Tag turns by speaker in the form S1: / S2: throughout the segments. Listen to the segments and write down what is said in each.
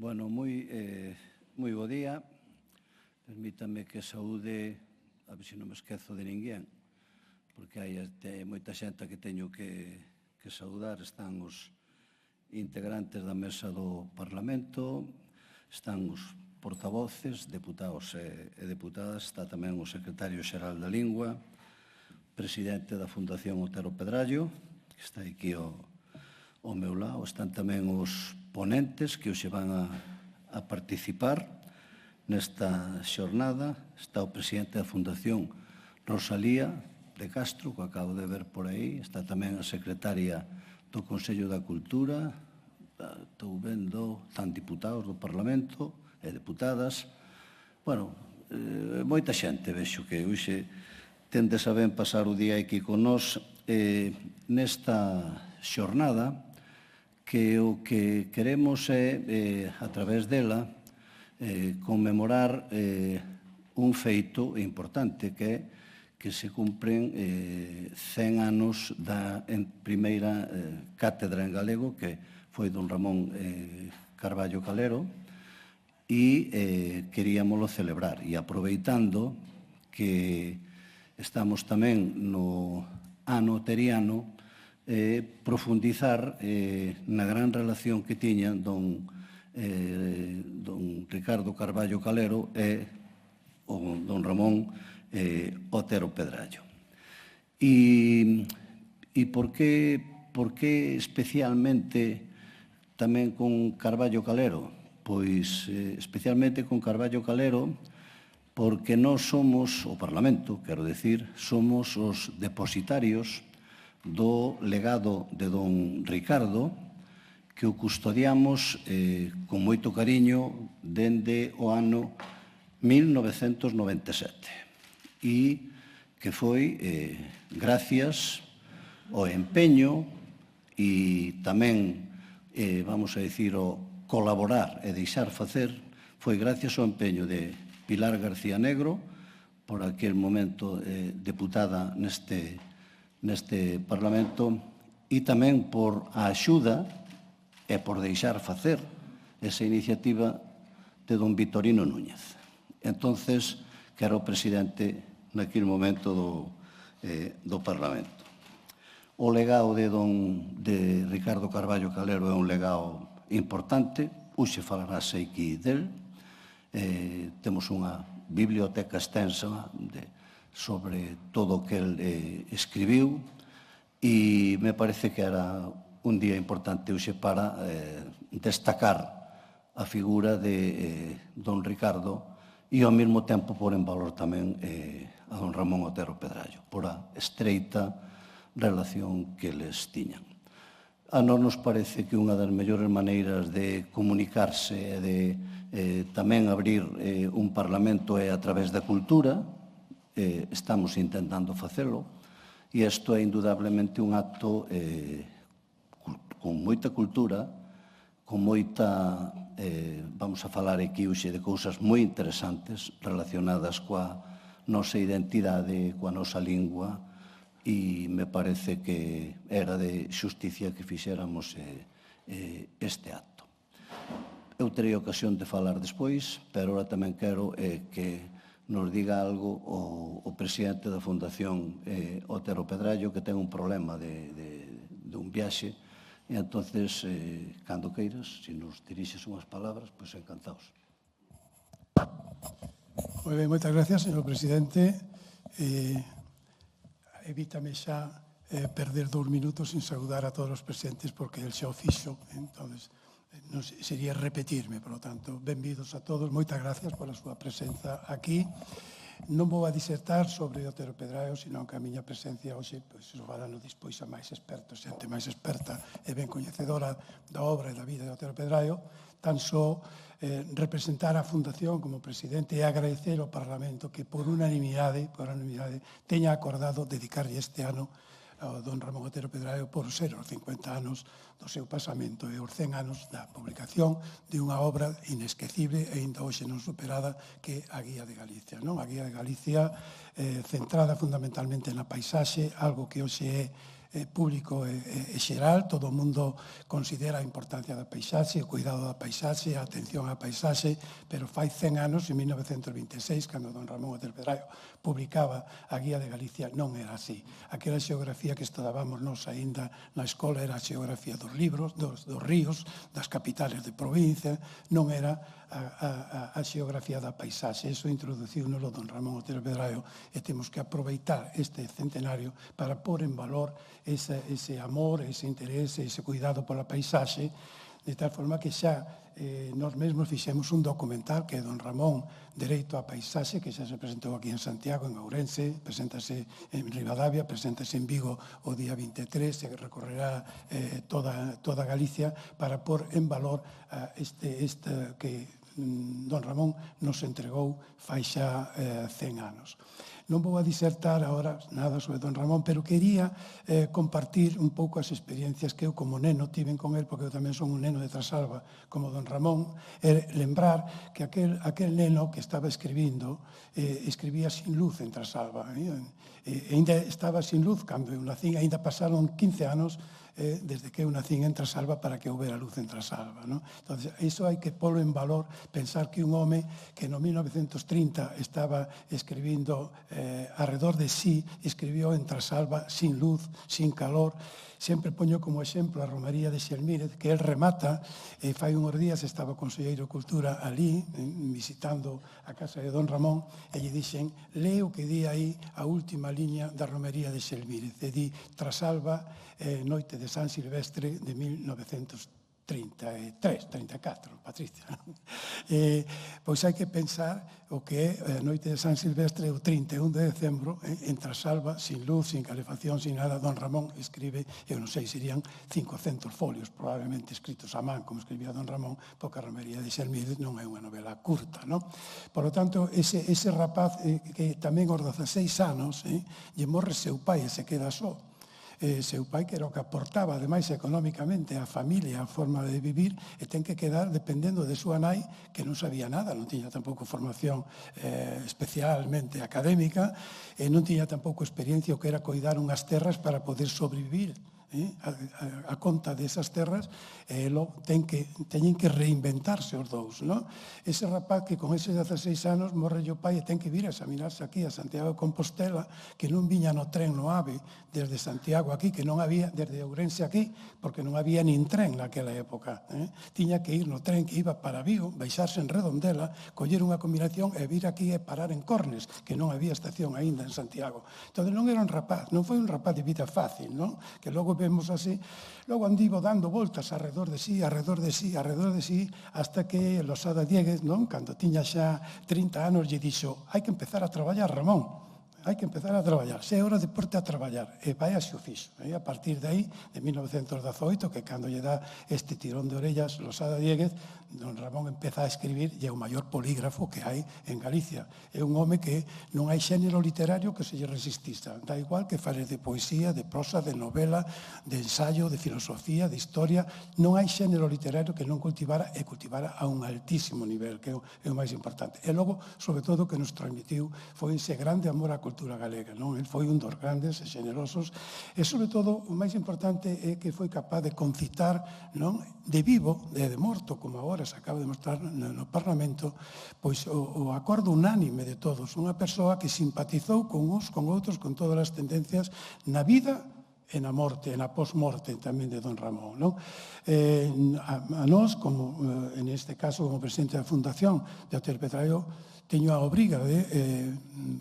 S1: Bueno, moi bo día. Permítame que saúde, a ver se non me esquezo de ninguén, porque hai moita xente que teño que saudar. Están os integrantes da mesa do Parlamento, están os portavoces, deputados e deputadas, está tamén o secretario xeral da Lingua, presidente da Fundación Otero Pedrallo, que está aquí ao meu lado. Están tamén os ponentes que hoxe van a participar nesta xornada. Está o presidente da Fundación Rosalía de Castro, que acabo de ver por aí. Está tamén a secretaria do Consello da Cultura. Estou vendo, están diputados do Parlamento e deputadas. Bueno, moita xente, vexo que hoxe tendes a ben pasar o día aquí con nós nesta xornada, que o que queremos é, a través dela, conmemorar un feito importante, que é que se cumpren 100 anos da primeira cátedra en galego, que foi don Ramón Carballo Calero, e queríamolo celebrar. E aproveitando que estamos tamén no ano oteriano, profundizar na gran relación que tiñan don Ricardo Carballo Calero e don Ramón Otero Pedrallo. E por que especialmente tamén con Carballo Calero? Pois especialmente con Carballo Calero porque nós somos, o Parlamento, quero decir, somos os depositarios do legado de don Ricardo, que o custodiamos con moito cariño dende o ano 1997 e que foi gracias ao empeño e tamén, vamos a dicir, o colaborar e deixar facer, foi gracias ao empeño de Pilar García Negro, por aquel momento deputada neste Parlamento, e tamén por a axuda e por deixar facer esa iniciativa de don Vitorino Núñez. Entonces, que era o presidente naquele momento do Parlamento. O legado de Ricardo Carballo Calero é un legado importante. Hoxe falarase aquí del. Temos unha biblioteca extensa sobre todo o que el escribiu, e me parece que era un día importante hoxe para destacar a figura de don Ricardo e ao mesmo tempo pôr en valor tamén a don Ramón Otero Pedrallo por a estreita relación que les tiñan. A nós nos parece que unha das mellores maneiras de comunicarse e de tamén abrir un Parlamento é a través da cultura. Estamos intentando facelo, e isto é indudablemente un acto con moita cultura, con moita... Vamos a falar aquí hoxe de cousas moi interesantes relacionadas coa nosa identidade, coa nosa lingua, e me parece que era de xusticia que fixéramos este acto. Eu terei ocasión de falar despois, pero ahora tamén quero que nos diga algo o presidente da Fundación Otero Pedrallo, que ten un problema de un viaxe, e entonces, cando queiras, se nos dirixes unhas palabras, pois encantados.
S2: Moi ben, moitas gracias, señor presidente. Evítame xa perder 2 minutos sin saudar a todos os presentes, porque el xa o fixo, entón non sería repetirme. Por lo tanto, benvidos a todos, moitas gracias pola súa presenza aquí. Non vou a disertar sobre Otero Pedrallo, senón que a miña presencia hoxe ojalá nos dispois a máis expertos, xente máis experta e ben coñecedora da obra e da vida de Otero Pedrallo, tan só representar a Fundación como presidente e agradecer ao Parlamento que por unanimidade teña acordado dedicarlle este ano ao don Ramón Otero Pedrallo por ser os 50 anos do seu pasamento e os 100 anos da publicación de unha obra inesquecible e ainda hoxe non superada, que é a Guía de Galicia. A Guía de Galicia centrada fundamentalmente na paisaxe, algo que hoxe é público e xeral, todo o mundo considera a importancia da paisaxe, o cuidado da paisaxe, a atención á paisaxe, pero fai 100 anos, en 1926, cando don Ramón Otero Pedraio publicaba a Guía de Galicia, non era así. Aquela xeografía que estudábamos nos aínda na escola era a xeografía dos libros, dos ríos, das capitales de provincia, non era a xeografía da paisaxe. Iso introduciúnolo don Ramón Otero Pedraio e temos que aproveitar este centenario para pôr en valor ese amor, ese interés, ese cuidado pola paisaxe, de tal forma que xa nós mesmos fixemos un documental que é don Ramón Dereito á Paisaxe, que xa se presentou aquí en Santiago, en Ourense, presentase en Ribadavia, presentase en Vigo o día 23, se recorrerá toda Galicia para pôr en valor este que don Ramón nos entregou fai xa 100 anos. Non vou a disertar agora nada sobre don Ramón, pero quería compartir un pouco as experiencias que eu como neno tiven con él, porque eu tamén son un neno de Trasalba, como don Ramón, e lembrar que aquel neno que estaba escribindo, escribía sin luz en Trasalba. Ainda estaba sin luz cando eu nacín, ainda pasaron 15 anos desde que eu nacín en Trasalba para que houbera luz en Trasalba. Entón, iso hai que polo en valor, pensar que un home que no 1930 estaba escribindo arredor de sí, escribió en Trasalba sin luz, sin calor. Sempre poño como exemplo a Romaría de Xelmírez, que el remata, fai unhos días estaba o Conselleiro de Cultura ali, visitando a casa de don Ramón, e lle dixen, leo que di aí a última liña da Romaría de Xelmírez, e di Trasalba, noite de San Silvestre de 1934, Patricia. Pois hai que pensar o que é a noite de San Silvestre, o 31 de decembro, en Trasalba, sin luz, sin calefacción, sin nada. Don Ramón escribe, eu non sei, serían 500 folios, probablemente escritos a man, como escribía don Ramón, porque a Romaría de Xelmírez non é unha novela curta, non? Por lo tanto, ese rapaz que tamén aos 16 anos lle morre seu pai e se queda só. Seu pai que era o que aportaba, ademais, económicamente a familia, a forma de vivir, e ten que quedar dependendo de súa nai, que non sabía nada, non tiña tampouco formación especialmente académica, e non tiña tampouco experiencia o que era coidar unhas terras para poder sobrevivir a conta desas terras, e teñen que reinventarse os dous. Ese rapaz que con eses 16 anos morre o pai e ten que vir a examinarse aquí a Santiago de Compostela, que non viña no tren no AVE desde Santiago aquí, que non había, desde Ourense aquí, porque non había nin tren naquela época. Tiña que ir no tren que iba para Vigo, baixarse en Redondela, coller unha combinación e vir aquí e parar en Cornes, que non había estación aínda en Santiago. Entón non era un rapaz, non foi un rapaz de vida fácil, que logo vemos así, logo andivo dando voltas arredor de sí, hasta que Losada Dieguez, cando tiña xa 30 anos, lle dixo, hai que empezar a traballar, Ramón, hai que empezar a traballar, se é hora de porte a traballar, e vai a xo fixo. A partir de aí, de 1918, que cando lle dá este tirón de orellas Losada Dieguez, don Ramón empeza a escribir e é o maior polígrafo que hai en Galicia. É un home que non hai xénero literario que se lle resistisa. Da igual que fale de poesía, de prosa, de novela, de ensayo, de filosofía, de historia. Non hai xénero literario que non cultivara e cultivara a un altísimo nivel, que é o máis importante. E logo, sobre todo, que nos transmitiu foi ese grande amor á cultura galega. El foi un dos grandes e xenerosos. E, sobre todo, o máis importante é que foi capaz de concitar de vivo, de morto, como agora se acaba de mostrar no Parlamento, pois o acordo unánime de todos. Unha persoa que simpatizou con uns, con outros, con todas as tendencias na vida e na morte, na post-morte tamén de don Ramón. A nós, como en este caso, como presidente da Fundación de Otero Pedraio, teño a obriga de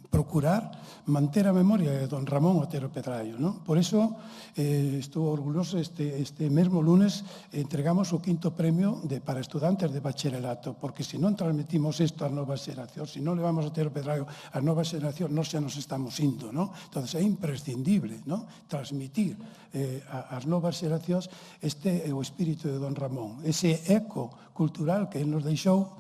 S2: procurar manter a memoria de don Ramón Otero Pedraio. Por iso estou orgulloso, este mesmo lunes entregamos o 5º premio para estudantes de bacharelato, porque se non transmitimos isto ás novas xeracións, se non levamos Otero Pedraio ás novas xeracións, nós xa nos estamos indo. Entón, é imprescindible transmitir ás novas xeracións este é o espírito de don Ramón, ese eco cultural que ele nos deixou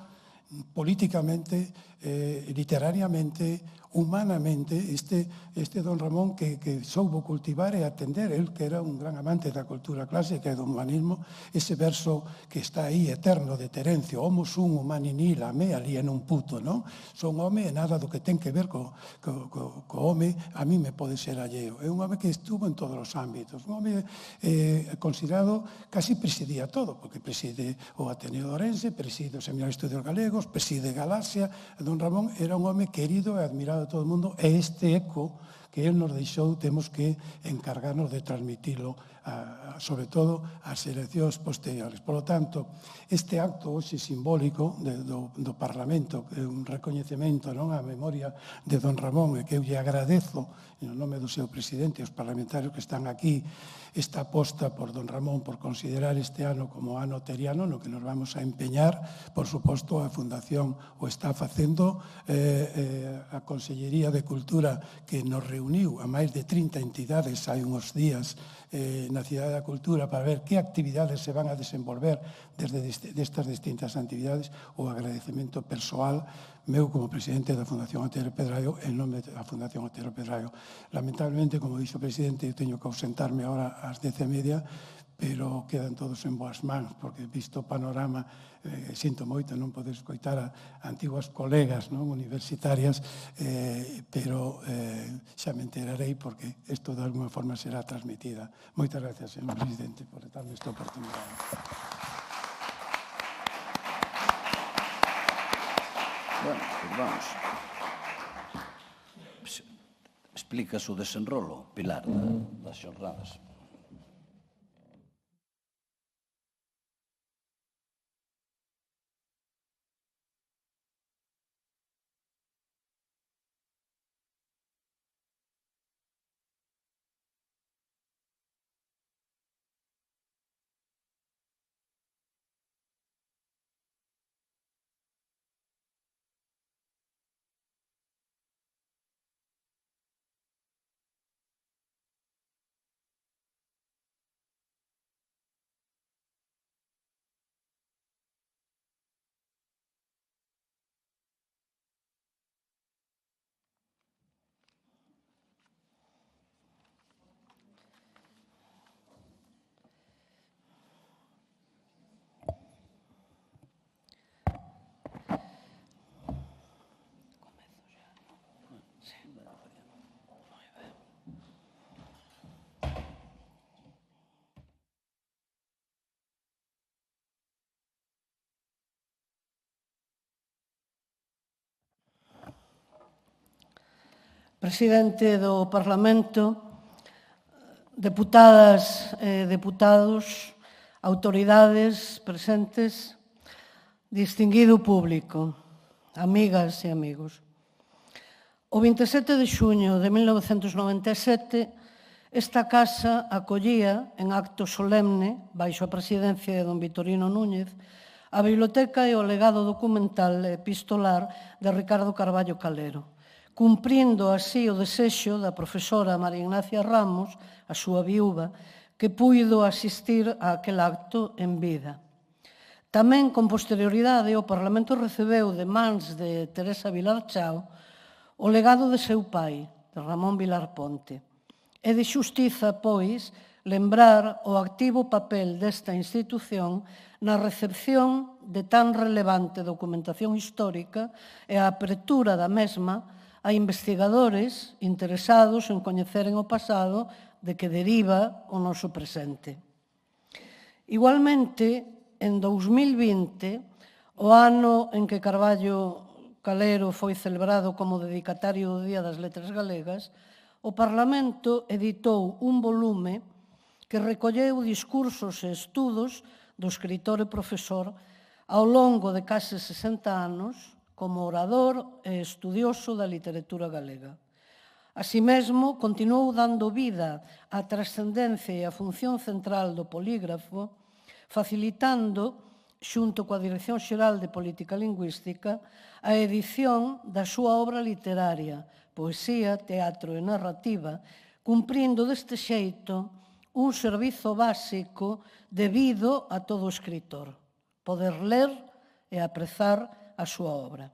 S2: políticamente literariamente, humanamente, este don Ramón que soubo cultivar e atender, el que era un gran amante da cultura clásica e do humanismo, ese verso que está aí eterno de Terencio, homo sum humani nil, a me alien un puto, non? Son home e nada do que ten que ver co home, a mí me pode ser alleo. É un home que estuvo en todos os ámbitos, un home considerado, casi presidía todo, porque preside o Ateneo de Ourense, preside o Seminario de Estudios Galegos, preside Galaxia. Don Ramón era un home querido e admirado de todo o mundo, e este eco que él nos deixou temos que encargarnos de transmitilo sobre todo ás eleccións posteriores. Por lo tanto, este acto hoxe simbólico do Parlamento, que é un recoñecemento á memoria de don Ramón, e que eu lle agradezo en nome do seu presidente e os parlamentarios que están aquí, esta aposta por don Ramón por considerar este ano como ano teriano no que nos vamos a empeñar. Por suposto, a Fundación o está facendo, a Consellería de Cultura que nos reuniu a máis de 30 entidades hai uns días na Cidade da Cultura para ver que actividades se van a desenvolver desde destas distintas actividades. O agradecemento persoal meu como presidente da Fundación Otero Pedraio en nome da Fundación Otero Pedraio. Lamentablemente, como dixo o presidente, eu teño que ausentarme ahora ás 10:30, pero quedan todos en boas mans, porque visto o panorama, sinto moito non poder escoitar a antiguas colegas universitarias, pero xa me enterarei porque isto de alguma forma será transmitida. Moitas gracias, señor presidente, por darme esta oportunidade.
S1: Bueno, pues vamos. Explícase o desenrolo, Pilar, das xornadas.
S3: Presidente do Parlamento, deputadas e deputados, autoridades presentes, distinguido público, amigas e amigos. O 27 de xuño de 1997, esta casa acollía en acto solemne, baixo a presidencia de don Vitorino Núñez, a biblioteca e o legado documental e epistolar de Ricardo Carballo Calero, cumprindo así o desexo da profesora María Ignacia Ramos, a súa viúva, que puido asistir a aquel acto en vida. Tamén, con posterioridade, o Parlamento recebeu de mans de Teresa Vilar Chao o legado de seu pai, de Ramón Vilar Ponte. É de xustiza, pois, lembrar o activo papel desta institución na recepción de tan relevante documentación histórica e a apertura da mesma a investigadores interesados en coñeceren o pasado de que deriva o noso presente. Igualmente, en 2020, o ano en que Carballo Calero foi celebrado como dedicatario do Día das Letras Galegas, o Parlamento editou un volume que recolleu discursos e estudos do escritor e profesor ao longo de case 60 anos como orador e estudioso da literatura galega. Así mesmo, continuou dando vida á trascendencia e á función central do polígrafo, facilitando, xunto coa Dirección Xeral de Política Lingüística, a edición da súa obra literaria, poesía, teatro e narrativa, cumprindo deste xeito un servizo básico debido a todo escritor, poder ler e aprezar a súa obra.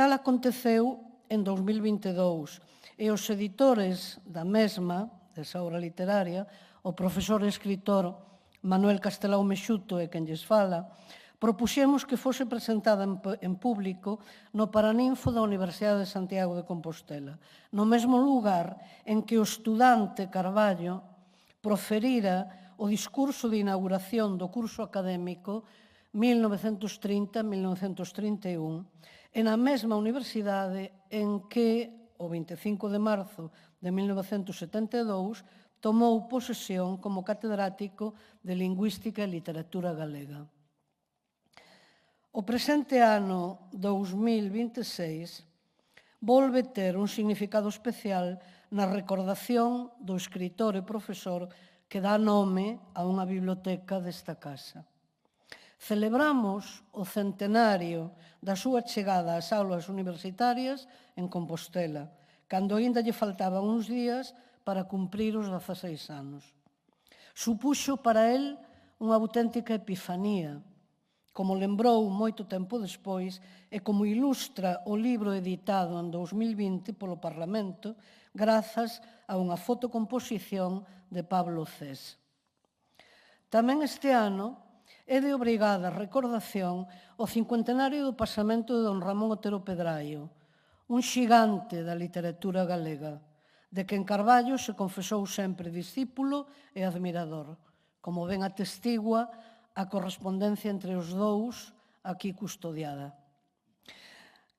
S3: Tal aconteceu en 2022 e os editores da mesma, desa obra literaria, o profesor e escritor Manuel Castelao Mexuto e quen lles fala, propuxemos que fose presentada en público no Paraninfo da Universidade de Santiago de Compostela, no mesmo lugar en que o estudante Carballo proferira o discurso de inauguración do curso académico 1930-1931 e na mesma universidade en que, o 25 de marzo de 1972, tomou posesión como catedrático de Lingüística e Literatura Galega. O presente ano 2026 volve ter un significado especial na recordación do escritor e profesor que dá nome a unha biblioteca desta casa. Celebramos o centenario da súa chegada ás aulas universitarias en Compostela, cando aínda lle faltaban uns días para cumprir os 16 anos. Supuxo para el unha auténtica epifanía, como lembrou moito tempo despois e como ilustra o libro editado en 2020 polo Parlamento grazas a unha fotocomposición de Pablo Cés. Tamén este ano é de obrigada recordación o cincuentenario do pasamento de don Ramón Otero Pedraio, un xigante da literatura galega, de quen Carballo se confesou sempre discípulo e admirador, como ben atestigua a correspondencia entre os dous aquí custodiada.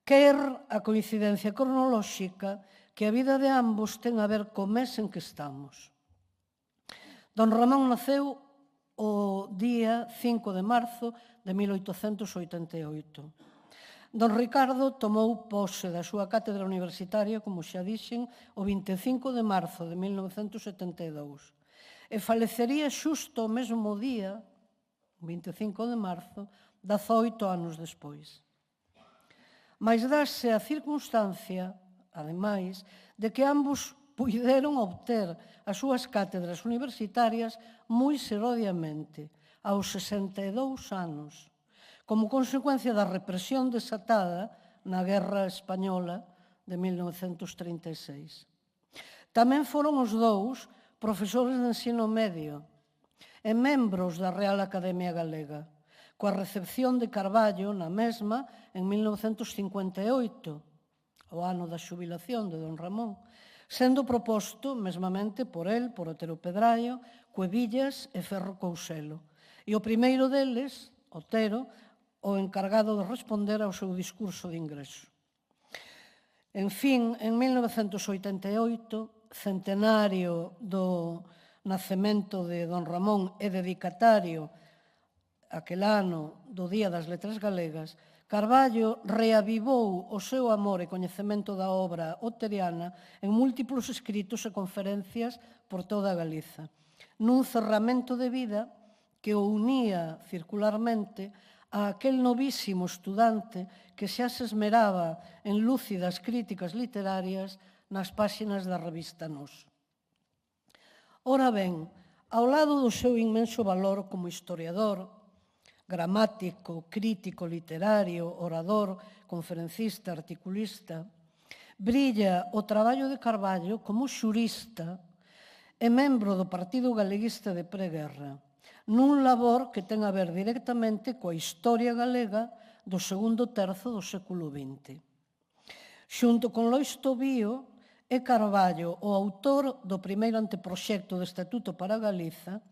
S3: Quer a coincidencia cronolóxica que a vida de ambos ten a ver co mes en que estamos. Don Ramón naceu o día 5 de marzo de 1888. Don Ricardo tomou pose da súa cátedra universitaria, como xa dixen, o 25 de marzo de 1972 e falecería xusto o mesmo día, 25 de marzo, 18 anos despois. Mais dáse a circunstancia, ademais, de que ambos puideron obter as súas cátedras universitarias moi serodiamente, aos 62 anos, como consecuencia da represión desatada na Guerra Española de 1936. Tamén foron os dous profesores de ensino medio e membros da Real Academia Galega, coa recepción de Carballo na mesma en 1958, o ano da xubilación de don Ramón, sendo proposto mesmamente por el, por Otero Pedraio, Cuevillas e Ferro Couselo. E o primeiro deles, Otero, o encargado de responder ao seu discurso de ingreso. En fin, en 1988, centenario do nacemento de don Ramón e dedicatario aquel ano do Día das Letras Galegas, Carballo reavivou o seu amor e coñecemento da obra oteriana en múltiplos escritos e conferencias por toda Galiza, nun cerramento de vida que o unía circularmente a aquel novísimo estudante que xa se esmeraba en lúcidas críticas literarias nas páxinas da revista Nós. Ora ben, ao lado do seu inmenso valor como historiador, gramático, crítico literario, orador, conferencista, articulista, brilla o traballo de Carballo como xurista e membro do Partido Galeguista de preguerra, nun labor que ten a ver directamente coa historia galega do segundo terzo do século XX. Xunto con Lois Tobío, é Carballo o autor do primeiro anteproxecto de Estatuto para Galiza,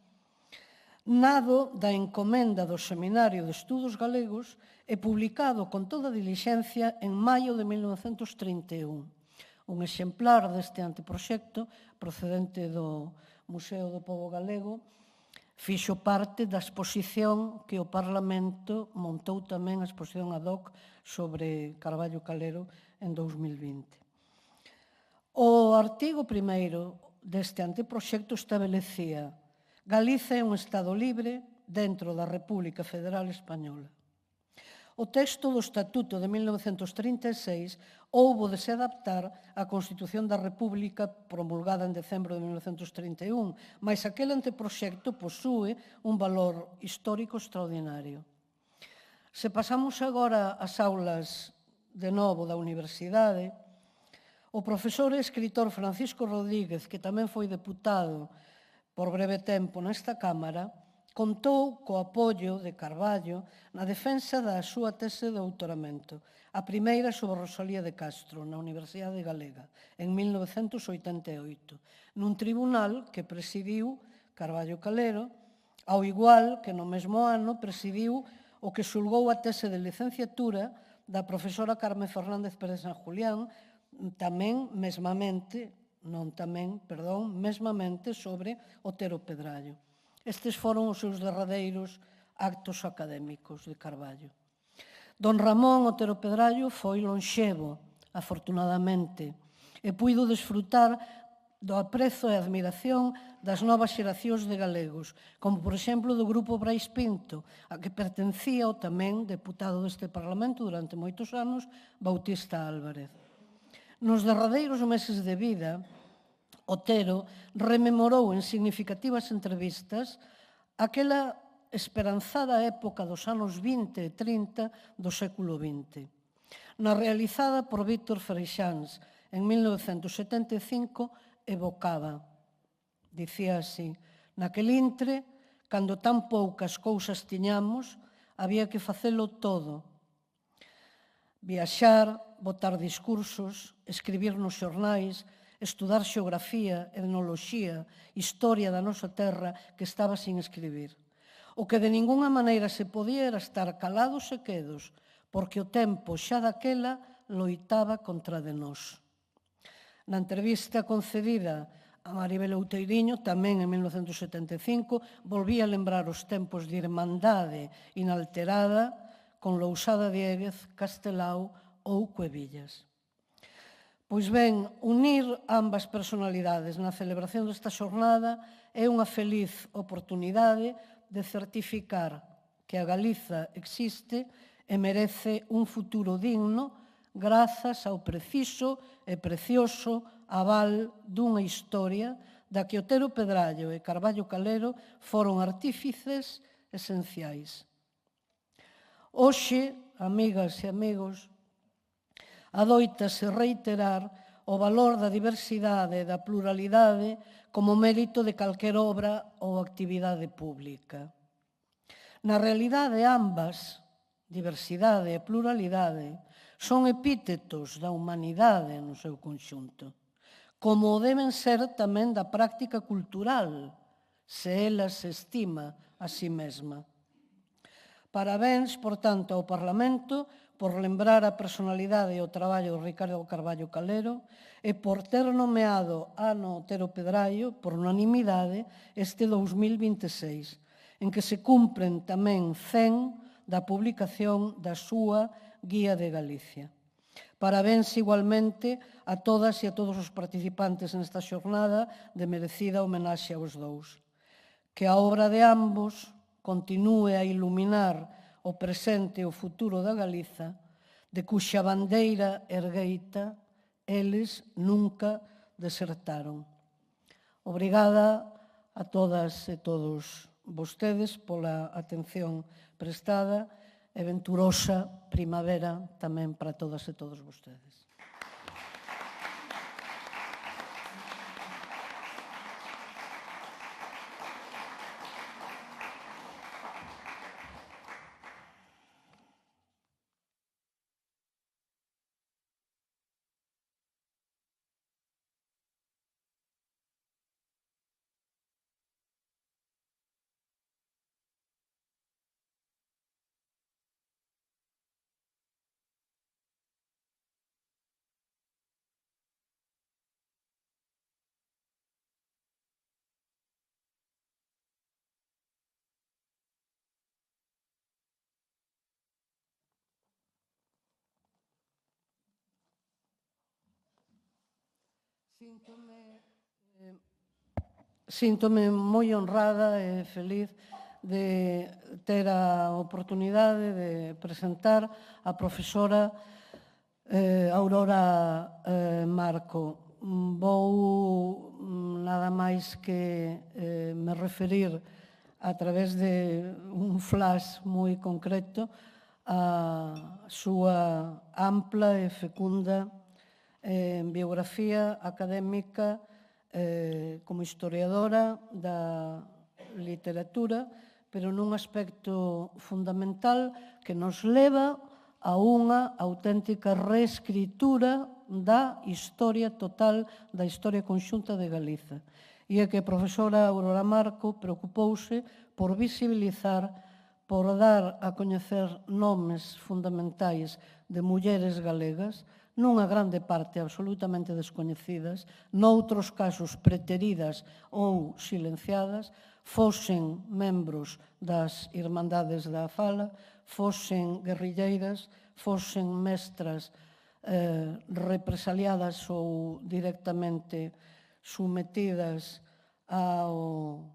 S3: nado da encomenda do Seminario de Estudos Galegos e publicado con toda dilixencia en maio de 1931. Un exemplar deste anteproxecto, procedente do Museo do Pobo Galego, fixo parte da exposición que o Parlamento montou tamén a exposición ad hoc sobre Carballo Calero en 2020. O artigo primeiro deste anteproxecto establecía: Galiza é un Estado libre dentro da República Federal Española. O texto do Estatuto de 1936 houbo de se adaptar á Constitución da República promulgada en decembro de 1931, mas aquel anteproxecto posúe un valor histórico extraordinario. Se pasamos agora ás aulas de novo da universidade, o profesor e escritor Francisco Rodríguez, que tamén foi deputado por breve tempo nesta Cámara, contou co apoio de Carballo na defensa da súa tese de doutoramento, a primeira sobre Rosalía de Castro, na Universidade Galega, en 1988, nun tribunal que presidiu Carballo Calero, ao igual que no mesmo ano presidiu o que xulgou a tese de licenciatura da profesora Carme Fernández Pérez San Julián, mesmamente sobre Otero Pedrallo. Estes foron os seus derradeiros actos académicos de Carballo. Don Ramón Otero Pedrallo foi lonxevo, afortunadamente, e puido desfrutar do aprezo e admiración das novas xeracións de galegos, como, por exemplo, do Grupo Brais Pinto, a que pertencía o tamén deputado deste Parlamento durante moitos anos, Bautista Álvarez. Nos derradeiros meses de vida, Otero rememorou en significativas entrevistas aquela esperanzada época dos anos 20 e 30 do século XX. Na realizada por Víctor Freixáns en 1975, evocaba, dicía así: naquel intre, cando tan poucas cousas tiñamos, había que facelo todo. Viaxar, botar discursos, escribir nos xornais, estudar xeografía, etnoloxía, historia da nosa terra que estaba sin escribir. O que de ningunha maneira se podía era estar calados e quedos, porque o tempo xa daquela loitaba contra de nós. Na entrevista concedida a Maribel Outeiriño, tamén en 1975, volvía a lembrar os tempos de irmandade inalterada con Lousada Dieguez, Castelao ou Cuevillas. Pois ben, unir ambas personalidades na celebración desta xornada é unha feliz oportunidade de certificar que a Galiza existe e merece un futuro digno grazas ao preciso e precioso aval dunha historia da que Otero Pedrallo e Carballo Calero foron artífices esenciais. Hoxe, amigas e amigos, adoítase reiterar o valor da diversidade e da pluralidade como mérito de calquer obra ou actividade pública. Na realidade, ambas, diversidade e pluralidade, son epítetos da humanidade no seu conxunto, como o deben ser tamén da práctica cultural, se ela se estima a si mesma. Parabéns, por tanto, ao Parlamento por lembrar a personalidade e o traballo de Ricardo Carballo Calero e por ter nomeado Ano Otero Pedrallo, por unanimidade, este 2026, en que se cumpren tamén 100 da publicación da súa Guía de Galicia. Parabéns igualmente a todas e a todos os participantes nesta xornada de merecida homenaxe aos dous. Que a obra de ambos continúe a iluminar o presente e o futuro da Galiza, de cuxa bandeira ergueita eles nunca desertaron. Obrigada a todas e todos vostedes pola atención prestada e venturosa primavera tamén para todas e todos vostedes. Síntome moi honrada e feliz de ter a oportunidade de presentar a profesora Aurora Marco. Vou nada máis que me referir a través de un flash moi concreto a súa ampla e fecunda biografía académica como historiadora da literatura, pero nun aspecto fundamental que nos leva a unha auténtica reescritura da historia total, da historia conxunta de Galiza. E é que a profesora Aurora Marco preocupouse por visibilizar, por dar a coñecer nomes fundamentais de mulleres galegas, nunha grande parte absolutamente descoñecidas, noutros casos preteridas ou silenciadas, fosen membros das Irmandades da Fala, fosen guerrilleiras, fosen mestras represaliadas ou directamente sometidas ao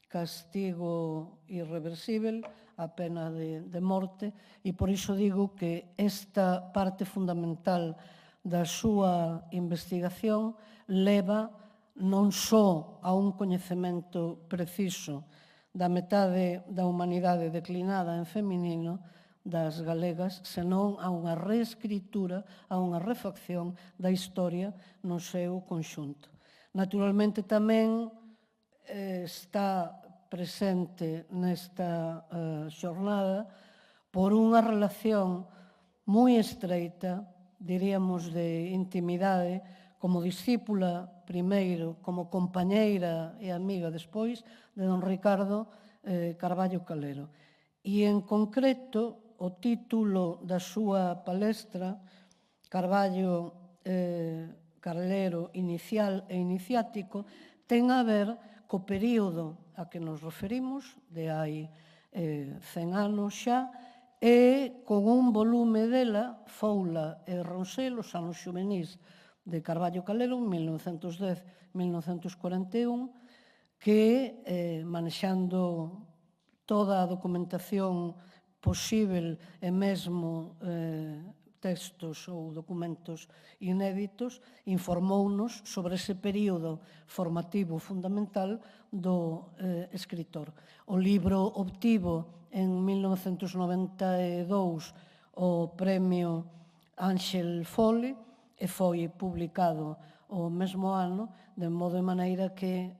S3: castigo irreversible, a pena de morte, e por iso digo que esta parte fundamental da súa investigación leva non só a un coñecemento preciso da metade da humanidade declinada en feminino das galegas, senón a unha reescritura, a unha refacción da historia no seu conxunto. Naturalmente tamén está presente nesta xornada por unha relación moi estreita, diríamos de intimidade, como discípula primeiro, como compañeira e amiga despois, de don Ricardo Carballo Calero. E en concreto, o título da súa palestra, Carballo Calero inicial e iniciático, ten a ver co período a que nos referimos, de hai 100 anos xa, e con un volume dela, Foula e Ronsel, os anos xuvenís de Carballo Calero, 1910-1941, que, manexando toda a documentación posible e mesmo textos ou documentos inéditos, informounos sobre ese período formativo fundamental do escritor. O libro obtivo en 1992 o premio Ángel Fole e foi publicado o mesmo ano, de modo e maneira que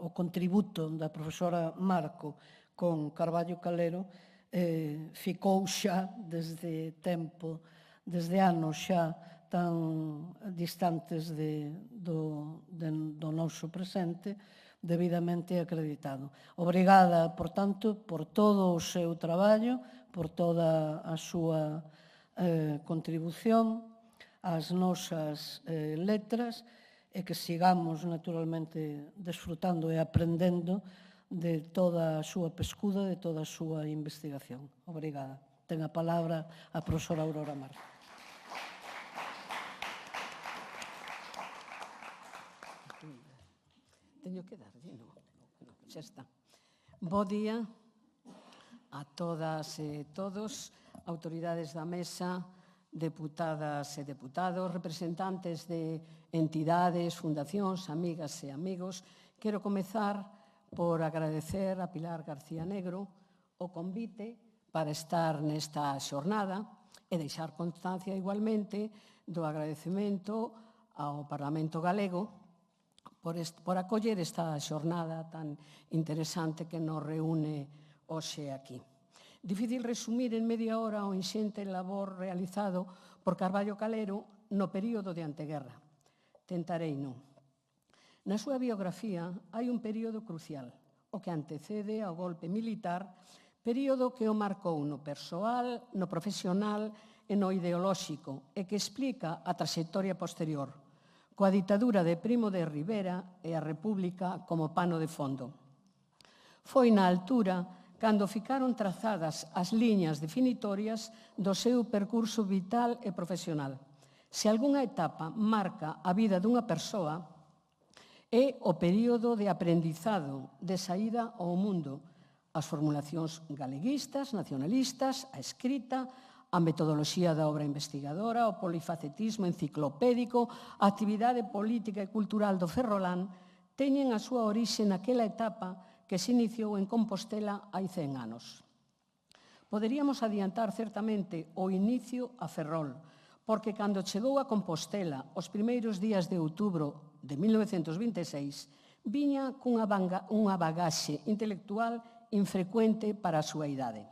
S3: o contributo da profesora Marco con Carballo Calero ficou xa desde tempo, desde anos xa tan distantes do noso presente, debidamente acreditado. Obrigada, por tanto, por todo o seu traballo, por toda a súa contribución ás nosas letras, e que sigamos, naturalmente, desfrutando e aprendendo de toda a súa pescuda, de toda a súa investigación. Obrigada. Ten a palabra a profesora Aurora Marco.
S4: Teño que darlle, non? Xa está. Bo día a todas e todos, autoridades da mesa, deputadas e deputados, representantes de entidades, fundacións, amigas e amigos. Quero comezar por agradecer a Pilar García Negro o convite para estar nesta xornada e deixar constancia igualmente do agradecemento ao Parlamento Galego por acoller esta xornada tan interesante que nos reúne hoxe aquí. Difícil resumir en media hora o inxente labor realizado por Carballo Calero no período de anteguerra. Tentarei non. Na súa biografía hai un período crucial, o que antecede ao golpe militar, período que o marcou no persoal, no profesional e no ideolóxico, e que explica a traxectoria posterior, coa ditadura de Primo de Rivera e a República como pano de fondo. Foi na altura cando ficaron trazadas as liñas definitorias do seu percurso vital e profesional. Se algunha etapa marca a vida dunha persoa, é o período de aprendizado, de saída ao mundo, as formulacións galeguistas, nacionalistas, a escrita, a metodoloxía da obra investigadora, o polifacetismo enciclopédico, a actividade política e cultural do Ferrolán, teñen a súa orixe naquela etapa que se iniciou en Compostela hai 100 anos. Poderíamos adiantar certamente o inicio a Ferrol, porque cando chegou a Compostela os primeiros días de outubro de 1926, viña cunha bagaxe intelectual infrecuente para a súa idade.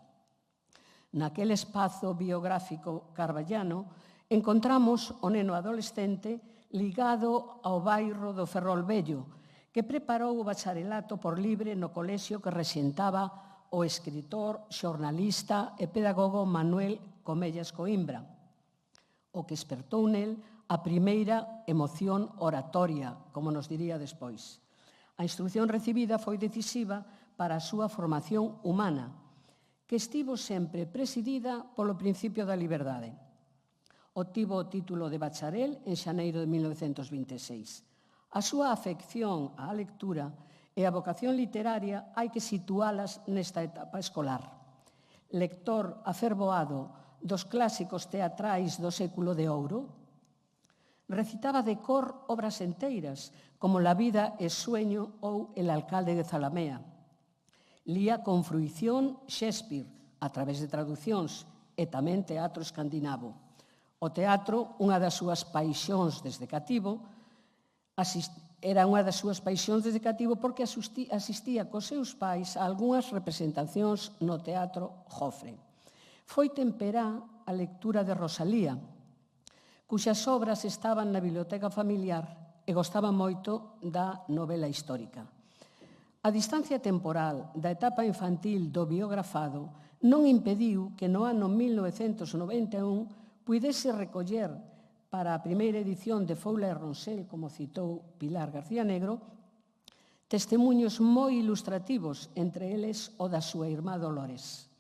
S4: Naquel espazo biográfico carballano encontramos o neno adolescente ligado ao bairro do Ferrol Vello, que preparou o bacharelato por libre no colexio que rexentaba o escritor, xornalista e pedagogo Manuel Comellas Coimbra, o que espertou nel a primeira emoción oratoria, como nos diría despois. A instrucción recibida foi decisiva para a súa formación humana, que estivo sempre presidida polo principio da liberdade. Obtivo o título de bacharel en xaneiro de 1926. A súa afección á lectura e a vocación literaria hai que situalas nesta etapa escolar. Lector afervoado dos clásicos teatrais do século de ouro, recitaba de cor obras enteiras, como La vida es sueño ou El alcalde de Zalamea. Lía con fruición Shakespeare, a través de traducións, e tamén teatro escandinavo. O teatro, unha das súas paixóns desde cativo, porque asistía cos seus pais a algunhas representacións no Teatro Jofre. Foi temperá a lectura de Rosalía, cuxas obras estaban na biblioteca familiar e gostaba moito da novela histórica. A distancia temporal da etapa infantil do biografado non impediu que no ano 1991 puidese recoller para a primeira edición de Foula e Ronsel, como citou Pilar García Negro, testemuños moi ilustrativos, entre eles o da súa irmá Dolores.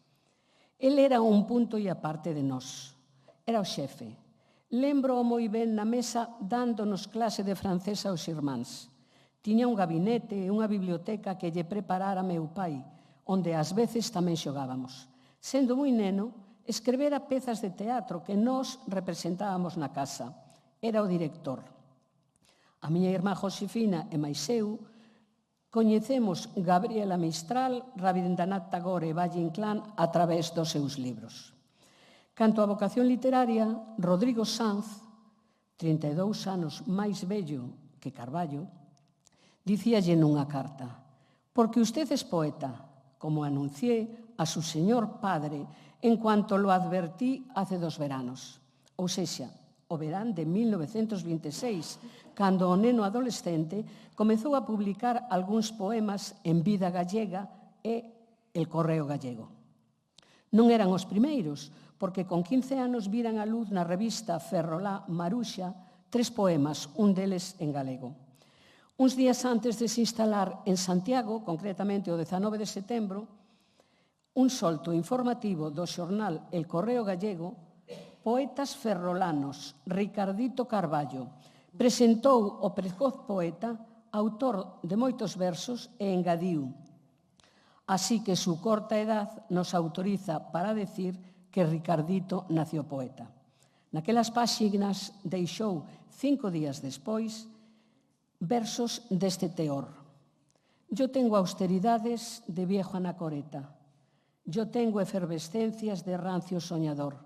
S4: El era un punto e aparte de nós. Era o xefe. Lembro moi ben na mesa dándonos clase de francés aos irmáns. Tiña un gabinete e unha biblioteca que lle preparara meu pai, onde ás veces tamén xogábamos. Sendo moi neno, escrevera pezas de teatro que nós representábamos na casa. Era o director. A miña irmá Josefina e máis eu coñecemos Gabriela Mistral, Rabindranath Tagore e Valle Inclán a través dos seus libros. Canto á vocación literaria, Rodrigo Sanz, 32 anos máis vello que Carballo, dicíalle nunha carta: «Porque usted es poeta, como anuncié a su señor padre en cuanto lo advertí hace 2 veranos». Ou sexa, o verán de 1926, cando o neno adolescente comezou a publicar algúns poemas en Vida Gallega e El Correo Gallego. Non eran os primeiros, porque con 15 anos viran a luz na revista Ferrolá Maruxa 3 poemas, un deles en galego. Uns días antes de se instalar en Santiago, concretamente o 19 de setembro, un solto informativo do xornal El Correo Gallego, Poetas ferrolanos, Ricardito Carballo, presentou o precoz poeta, autor de moitos versos, e engadiu: «Así que su corta edad nos autoriza para decir que Ricardito nació poeta». Naquelas páxinas deixou 5 días despois versos deste teor: «Yo tengo austeridades de viejo anacoreta, yo tengo efervescencias de rancio soñador,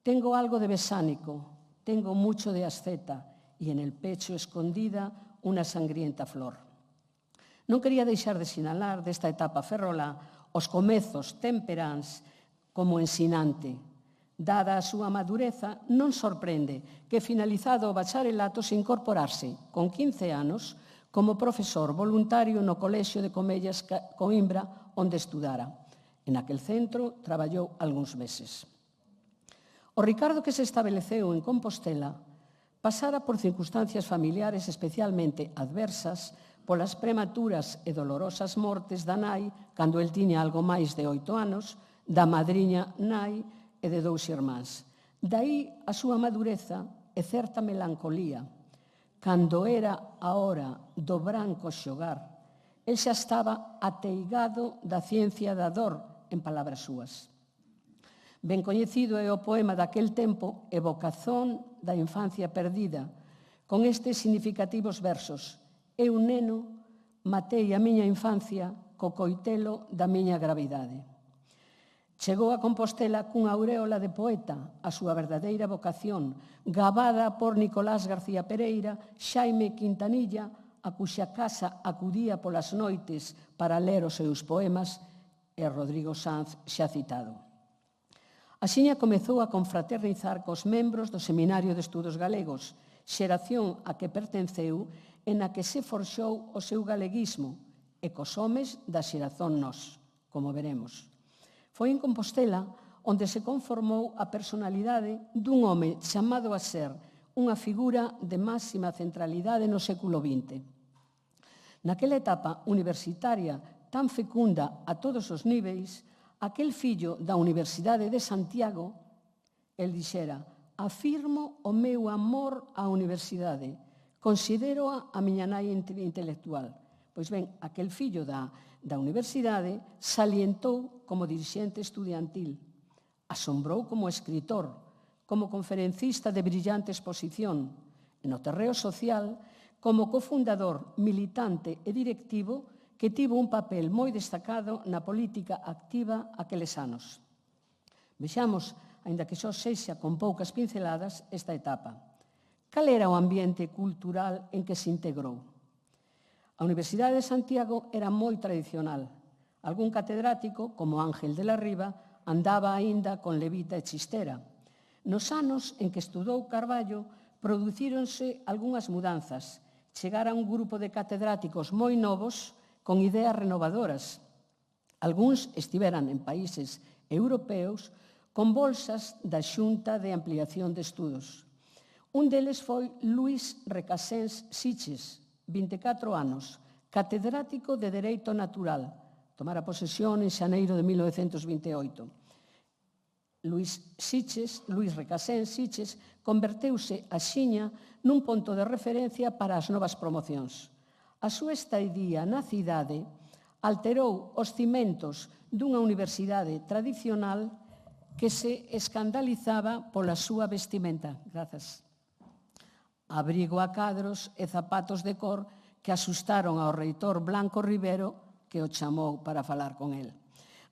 S4: tengo algo de besánico, tengo mucho de asceta y en el pecho escondida una sangrienta flor». Non quería deixar de sinalar desta etapa ferrolá os comezos temperáns como ensinante. Dada a súa madureza, non sorprende que, finalizado o bacharelato, se incorporase, con 15 anos, como profesor voluntario no Colexio de Comellas Coimbra, onde estudara. En aquel centro traballou algúns meses. O Ricardo que se estableceu en Compostela pasara por circunstancias familiares especialmente adversas polas prematuras e dolorosas mortes da nai, cando el tiña algo máis de 8 anos, da madriña nai e de 2 irmáns. Daí a súa madureza e certa melancolía. Cando era a hora do branco xogar, el xa estaba ateigado da ciencia da dor, en palabras súas. Ben coñecido é o poema daquel tempo, Evocazón da infancia perdida, con estes significativos versos: «Eu, neno, matei a miña infancia co coitelo da miña gravidade». Chegou a Compostela cunha auréola de poeta, a súa verdadeira vocación, gabada por Nicolás García Pereira, Xaime Quintanilla, a cuxa casa acudía polas noites para ler os seus poemas, e Rodrigo Sanz xa citado. Axiña comezou a confraternizar cos membros do Seminario de Estudos Galegos, xeración a que pertenceu e na que se forxou o seu galeguismo, e cos homes da xerazón Nós, como veremos. Foi en Compostela onde se conformou a personalidade dun home chamado a ser unha figura de máxima centralidade no século XX. Naquela etapa universitaria tan fecunda a todos os níveis, aquel fillo da Universidade de Santiago, el dixera: afirmo o meu amor á universidade, considero-a a miña nai intelectual. Pois ben, aquel fillo da universidade salientou como dirixente estudiantil, asombrou como escritor, como conferencista de brillante exposición, e no terreo social, como cofundador, militante e directivo que tivo un papel moi destacado na política activa aqueles anos. Vexamos, aínda que só sexa con poucas pinceladas, esta etapa. Cal era o ambiente cultural en que se integrou? A Universidade de Santiago era moi tradicional. Algún catedrático, como Ángel de la Riva, andaba aínda con levita e chistera. Nos anos en que estudou Carballo, producíronse algunhas mudanzas. Chegara un grupo de catedráticos moi novos con ideas renovadoras. Algúns estiveran en países europeos con bolsas da Xunta de Ampliación de Estudos. Un deles foi Luís Recasens Siches, 24 anos, catedrático de Dereito Natural. Tomara posesión en xaneiro de 1928. Luís Recasens Siches converteuse axiña nun ponto de referencia para as novas promocións. A súa estadía na cidade alterou os cimentos dunha universidade tradicional que se escandalizaba pola súa vestimenta. Grazas. Abrigo a cadros e zapatos de cor que asustaron ao reitor Blanco Rivero, que o chamou para falar con el.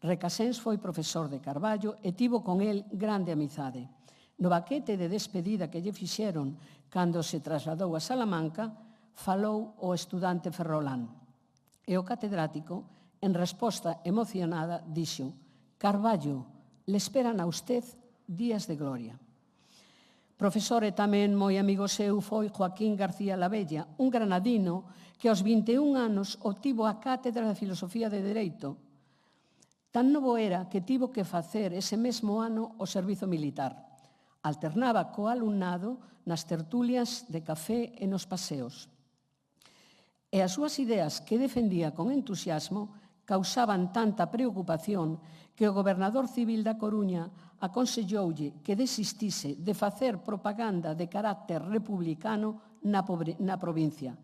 S4: Recasens foi profesor de Carballo e tivo con el grande amizade. No baquete de despedida que lle fixeron cando se trasladou a Salamanca, falou o estudante Ferrolán. E o catedrático, en resposta emocionada, dixo: Carballo, le esperan a usted días de gloria. Profesor e tamén moi amigo seu foi Joaquín García Lavella, un granadino que aos 21 anos obtivo a cátedra de Filosofía de Dereito. Tan novo era que tivo que facer ese mesmo ano o servizo militar. Alternaba co alumnado nas tertulias de café e nos paseos. E as súas ideas que defendía con entusiasmo causaban tanta preocupación que o gobernador civil da Coruña aconselloulle que desistise de facer propaganda de carácter republicano na provincia,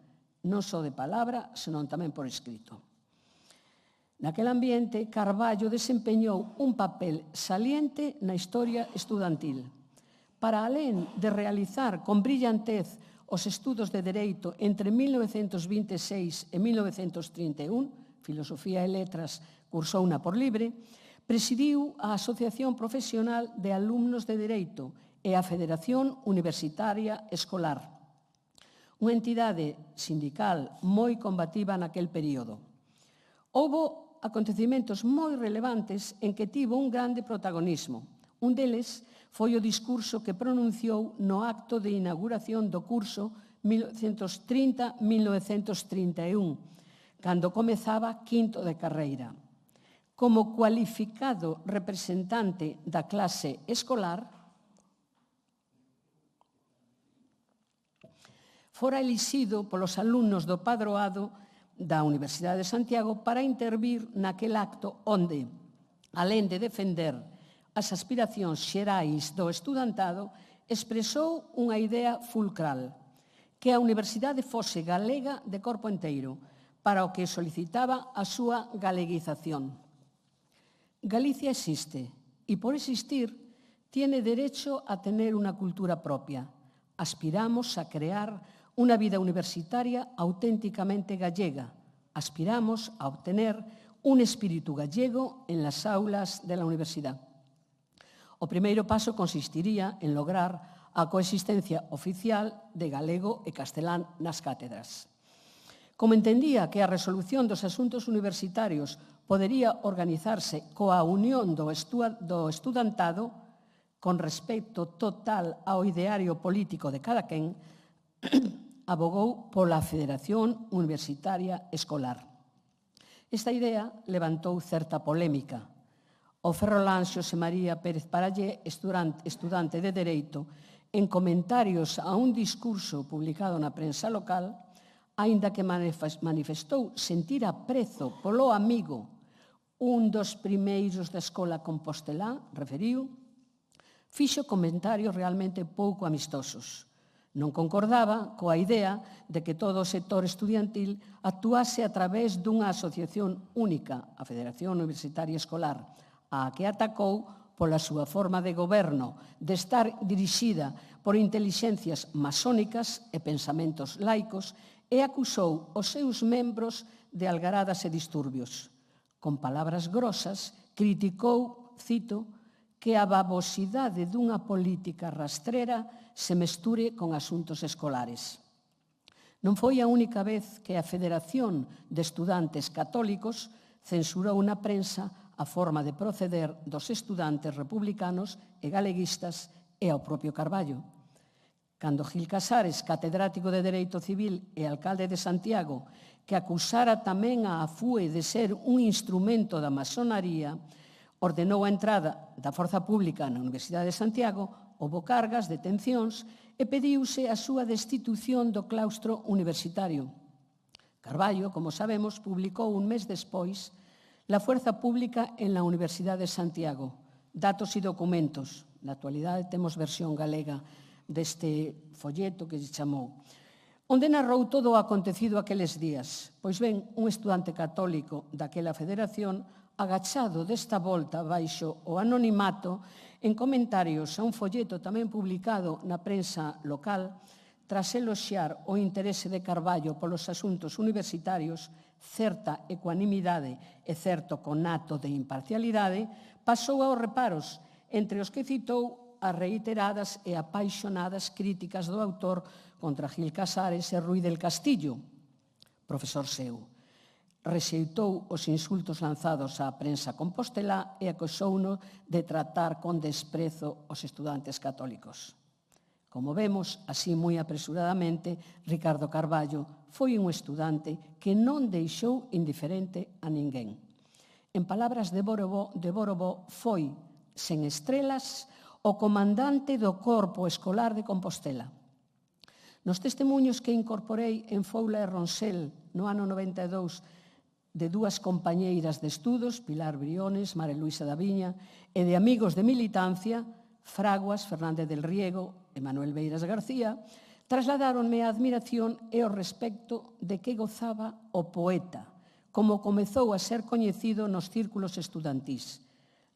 S4: non só de palabra, senón tamén por escrito. Naquel ambiente, Carballo desempeñou un papel saliente na historia estudantil. Para alén de realizar con brillantez os estudos de Dereito entre 1926 e 1931, Filosofía e Letras cursouna por libre, presidiu a Asociación Profesional de Alumnos de Dereito e a Federación Universitaria Escolar, unha entidade sindical moi combativa naquel período. Houbo acontecementos moi relevantes en que tivo un grande protagonismo. Un deles foi o discurso que pronunciou no acto de inauguración do curso 1930-1931, cando comezaba quinto de carreira. Como cualificado representante da clase escolar, fora elixido polos alumnos do padroado da Universidade de Santiago para intervir naquel acto onde, alén de defender as aspiracións xerais do estudantado, expresou unha idea fulcral, que a universidade fose galega de corpo enteiro, para o que solicitaba a súa galeguización. Galicia existe e, por existir, tiene derecho a tener una cultura propia. Aspiramos a crear una vida universitaria auténticamente gallega. Aspiramos a obtener un espírito gallego en las aulas de la universidad. O primeiro paso consistiría en lograr a coexistencia oficial de galego e castelán nas cátedras. Como entendía que a resolución dos asuntos universitarios podería organizarse coa unión do estudantado con respecto total ao ideario político de cada quen, abogou pola Federación Universitaria Escolar. Esta idea levantou certa polémica. O ferrolán Xosé María Pérez Parallé, estudante de Dereito, en comentarios a un discurso publicado na prensa local, aínda que manifestou sentir aprezo polo amigo, un dos primeiros da escola compostelá, referiu, fixo comentarios realmente pouco amistosos. Non concordaba coa idea de que todo o sector estudiantil actuase a través dunha asociación única, a Federación Universitaria Escolar, a que atacou pola súa forma de goberno, de estar dirixida por intelixencias masónicas e pensamentos laicos, e acusou os seus membros de algaradas e disturbios. Con palabras grosas, criticou, cito, que a babosidade dunha política rastrera se mesture con asuntos escolares. Non foi a única vez que a Federación de Estudantes Católicos censurou na prensa a forma de proceder dos estudantes republicanos e galeguistas e ao propio Carballo. Cando Gil Casares, catedrático de Dereito Civil e alcalde de Santiago, que acusara tamén a FUE de ser un instrumento da masonaría, ordenou a entrada da forza pública na Universidade de Santiago, houbo cargas, detencións e pediuse a súa destitución do claustro universitario. Carballo, como sabemos, publicou un mes despois La fuerza pública en la Universidade de Santiago, datos e documentos. Na actualidade temos versión galega deste folleto que se chamou, onde narrou todo o acontecido aqueles días. Pois ben, un estudante católico daquela federación, agachado desta volta baixo o anonimato, en comentarios a un folleto tamén publicado na prensa local, tras eloxiar o interese de Carballo polos asuntos universitarios, certa ecuanimidade e certo conato de imparcialidade, pasou aos reparos, entre os que citou as reiteradas e apaixonadas críticas do autor contra Gil Casares e Rui del Castillo, profesor seu. Rexeitou os insultos lanzados á prensa compostelá e acusouno de tratar con desprezo os estudantes católicos. Como vemos, así moi apresuradamente, Ricardo Carballo foi un estudante que non deixou indiferente a ninguén. En palabras de Borobó, foi, sen estrelas, o comandante do Corpo Escolar de Compostela. Nos testemunhos que incorporei en Foula e Ronsel no ano 92 de dúas compañeiras de estudos, Pilar Briones, María Luisa da Viña, e de amigos de militancia, Fraguas, Fernández del Riego e Manuel Beiras García, trasladáronme a admiración e o respecto de que gozaba o poeta, como comezou a ser coñecido nos círculos estudantís.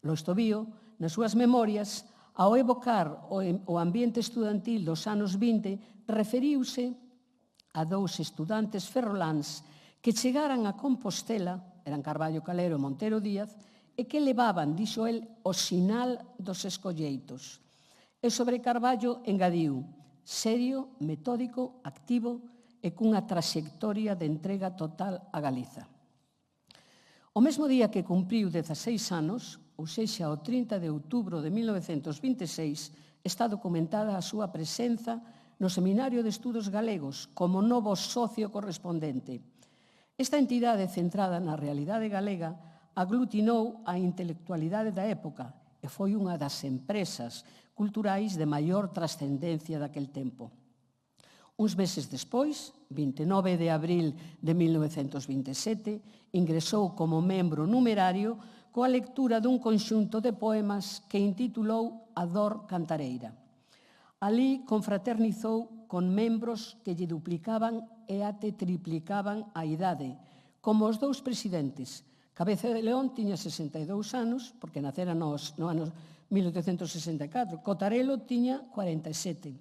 S4: Lostobío, nas súas memorias, ao evocar o ambiente estudantil dos anos 20, referiuse a dous estudantes ferroláns que chegaran a Compostela, eran Carballo Calero e Montero Díaz, e que levaban, dixo el, o sinal dos escolleitos. E sobre Carballo engadiu, serio, metódico, activo e cunha traxectoria de entrega total a Galiza. O mesmo día que cumpriu 16 anos, ou sexa, o 30 de outubro de 1926, está documentada a súa presenza no Seminario de Estudos Galegos como novo socio correspondente. Esta entidade centrada na realidade galega aglutinou a intelectualidade da época e foi unha das empresas culturais de maior trascendencia daquel tempo. Uns meses despois, 29 de abril de 1927, ingresou como membro numerario coa lectura dun conxunto de poemas que intitulou A dor cantareira. Alí confraternizou con membros que lle duplicaban e até triplicaban a idade, como os dous presidentes. Cabeza de León tiña 62 anos, porque nacera no ano 1864. Cotarelo tiña 47.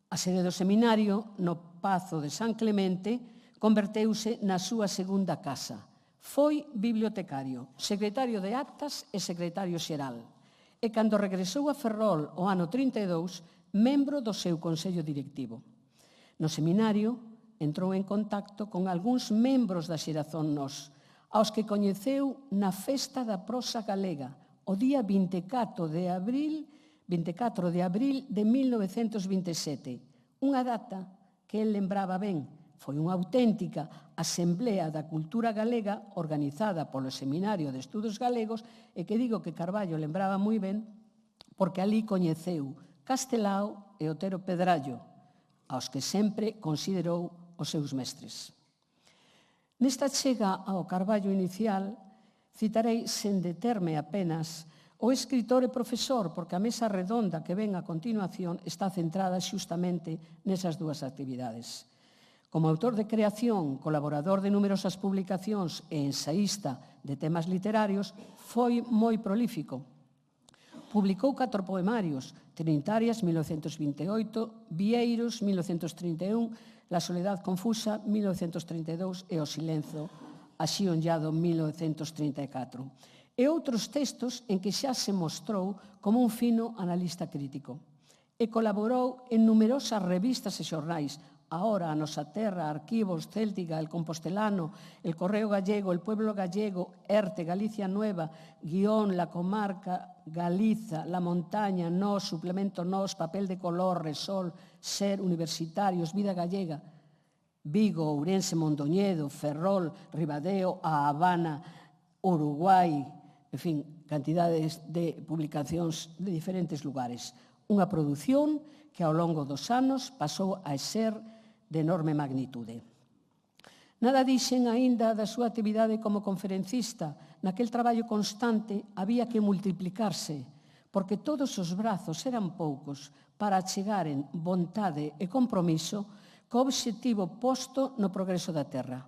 S4: A sede do seminario, no Pazo de San Clemente, converteuse na súa segunda casa. Foi bibliotecario, secretario de actas e secretario xeral. E cando regresou a Ferrol o ano 32, membro do seu consello directivo. No seminario, entrou en contacto con algúns membros da xeración Nós, aos que coñeceu na Festa da Prosa Galega, o día 24 de abril de 1927, unha data que el lembraba ben. Foi unha auténtica Asemblea da Cultura Galega organizada polo Seminario de Estudos Galegos e que digo que Carballo lembraba moi ben porque ali coñeceu Castelao e Otero Pedrallo, aos que sempre considerou os seus mestres. Nesta chega ao Carballo inicial, citarei sen determe apenas o escritor e profesor, porque a mesa redonda que ven a continuación está centrada xustamente nesas dúas actividades. Como autor de creación, colaborador de numerosas publicacións e ensaísta de temas literarios, foi moi prolífico. Publicou 4 poemarios, Trinitarias, 1928, Vieiros, 1931, La soledad confusa, 1932 e O silenzo, así onllado, 1934. E outros textos en que xa se mostrou como un fino analista crítico. E colaborou en numerosas revistas e xornais, Ahora, A Nosa Terra, Arquivos, Céltica, El Compostelano, El Correo Gallego, El Pueblo Gallego, ERTE, Galicia Nueva, Guión, La Comarca, Galiza, La Montaña, Nós, Suplemento Nós, Papel de Color, Resol, Ser, Universitarios, Vida Gallega, Vigo, Ourense, Mondoñedo, Ferrol, Ribadeo, A Habana, Uruguai, en fin, cantidades de publicacións de diferentes lugares. Unha produción que ao longo dos anos pasou a ser de enorme magnitude. Nada dixen aínda da súa actividade como conferencista. Naquel traballo constante había que multiplicarse, porque todos os brazos eran poucos para achegaren vontade e compromiso co obxectivo posto no progreso da terra.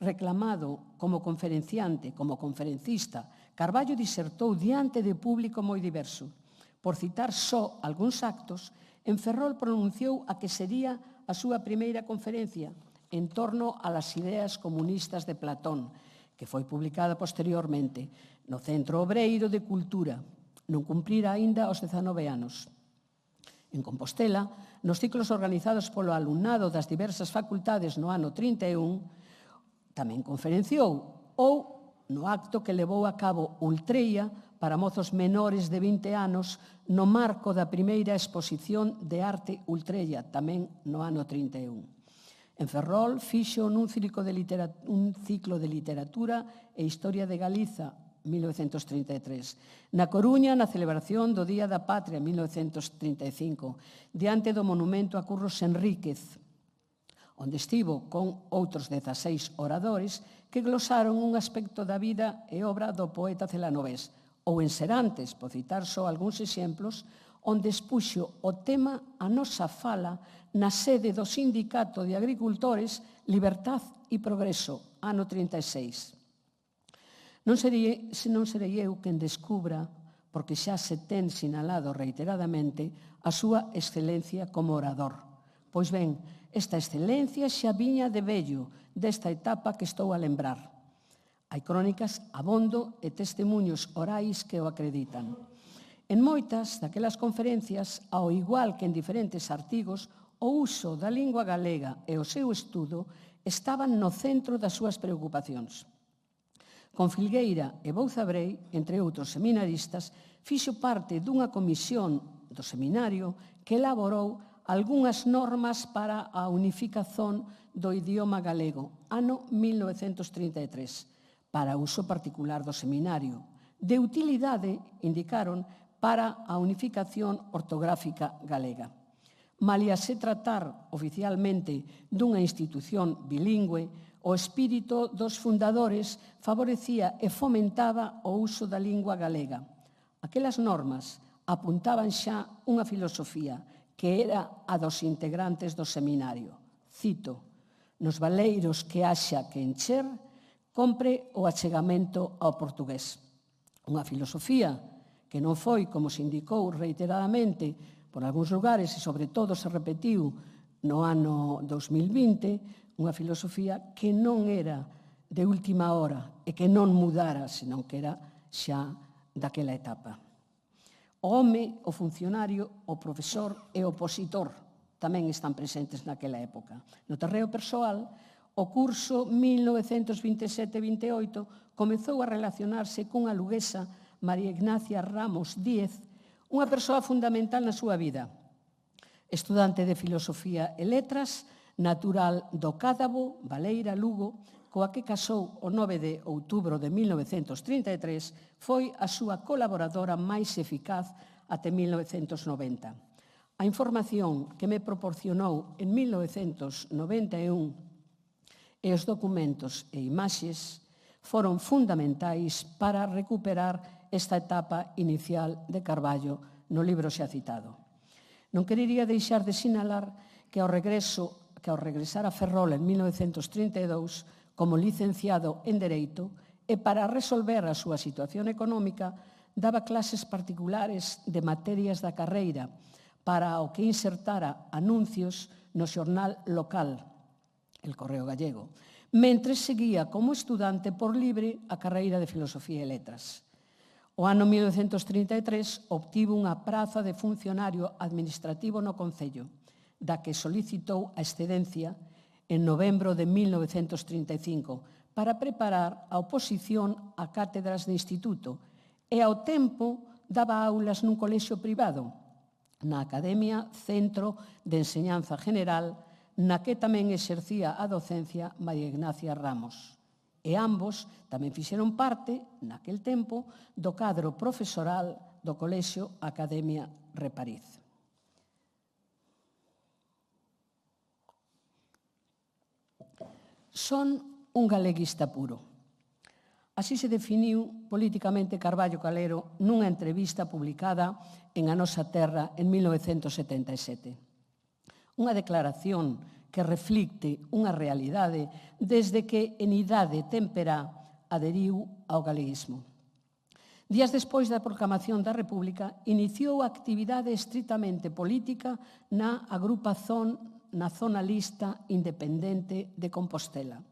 S4: Reclamado como conferenciante, como conferencista, Carballo disertou diante de público moi diverso. Por citar só algúns actos, en Ferrol pronunciou a que sería a súa primeira conferencia en torno a las ideas comunistas de Platón, que foi publicada posteriormente no Centro Obreiro de Cultura. Non cumprira aínda os 19 anos. En Compostela, nos ciclos organizados polo alumnado das diversas facultades no ano 31, tamén conferenciou, ou no acto que levou a cabo Ultreia para mozos menores de 20 anos no marco da primeira exposición de arte Ultreia, tamén no ano 31. En Ferrol fixo un ciclo de literatura e historia de Galiza, 1933. Na Coruña, na celebración do Día da Patria, 1935, diante do monumento a Curros Enríquez, onde estivo con outros 16 oradores que glosaron un aspecto da vida e obra do poeta celanovés, ou en Serantes, por citar só algúns exemplos, onde expuxo o tema A Nosa Fala na sede do Sindicato de Agricultores Libertad e Progreso, ano 36. Non serei eu quen descubra, porque xa se ten sinalado reiteradamente, a súa excelencia como orador. Pois ben, esta excelencia xa viña de vello desta etapa que estou a lembrar. Hai crónicas abondo e testemunhos orais que o acreditan. En moitas daquelas conferencias, ao igual que en diferentes artigos, o uso da lingua galega e o seu estudo estaban no centro das súas preocupacións. Con Filgueira e Bouzabrei, entre outros seminaristas, fixo parte dunha comisión do seminario que elaborou algunhas normas para a unificación do idioma galego, ano 1933, para uso particular do seminario, de utilidade, indicaron, para a unificación ortográfica galega. Malia se tratar oficialmente dunha institución bilingüe, o espírito dos fundadores favorecía e fomentaba o uso da lingua galega. Aquelas normas apuntaban xa unha filosofía que era a dos integrantes do seminario. Cito: nos valeiros que haxa que encher, compre o achegamento ao portugués. Unha filosofía que non foi, como se indicou reiteradamente por algúns lugares e sobre todo se repetiu no ano 2020, unha filosofía que non era de última hora e que non mudara, senón que era xa daquela etapa. O home, o funcionario, o profesor e o opositor tamén están presentes naquela época. No terreo persoal, o curso 1927-28 comezou a relacionarse cunha luguesa, María Ignacia Ramos Díez, unha persoa fundamental na súa vida. Estudante de Filosofía e Letras, natural do Cádabo, Baleira, Lugo, coa que casou o 9 de outubro de 1933, foi a súa colaboradora máis eficaz até 1990. A información que me proporcionou en 1991 e os documentos e imaxes foron fundamentais para recuperar esta etapa inicial de Carballo no libro xa citado. Non querería deixar de sinalar que ao regresar a Ferrol en 1932 como licenciado en Dereito e para resolver a súa situación económica daba clases particulares de materias da carreira para o que insertara anuncios no xornal local, El Correo Gallego, mentres seguía como estudante por libre a carreira de Filosofía e Letras. O ano 1933 obtivo unha praza de funcionario administrativo no Concello, da que solicitou a excedencia en novembro de 1935 para preparar a oposición a cátedras de instituto e ao tempo daba aulas nun colexio privado, na Academia Centro de Enseñanza General, na que tamén exercía a docencia María Ignacia Ramos. E ambos tamén fixeron parte, naquel tempo, do cadro profesoral do colexio Academia Repariz. Son un galeguista puro. Así se definiu políticamente Carballo Calero nunha entrevista publicada en A Nosa Terra en 1977. Unha declaración que reflicte unha realidade desde que en idade temperá adheriu ao galeguismo. Días despois da proclamación da República, iniciou a actividade estritamente política na agrupación nacionalista independente de Compostela,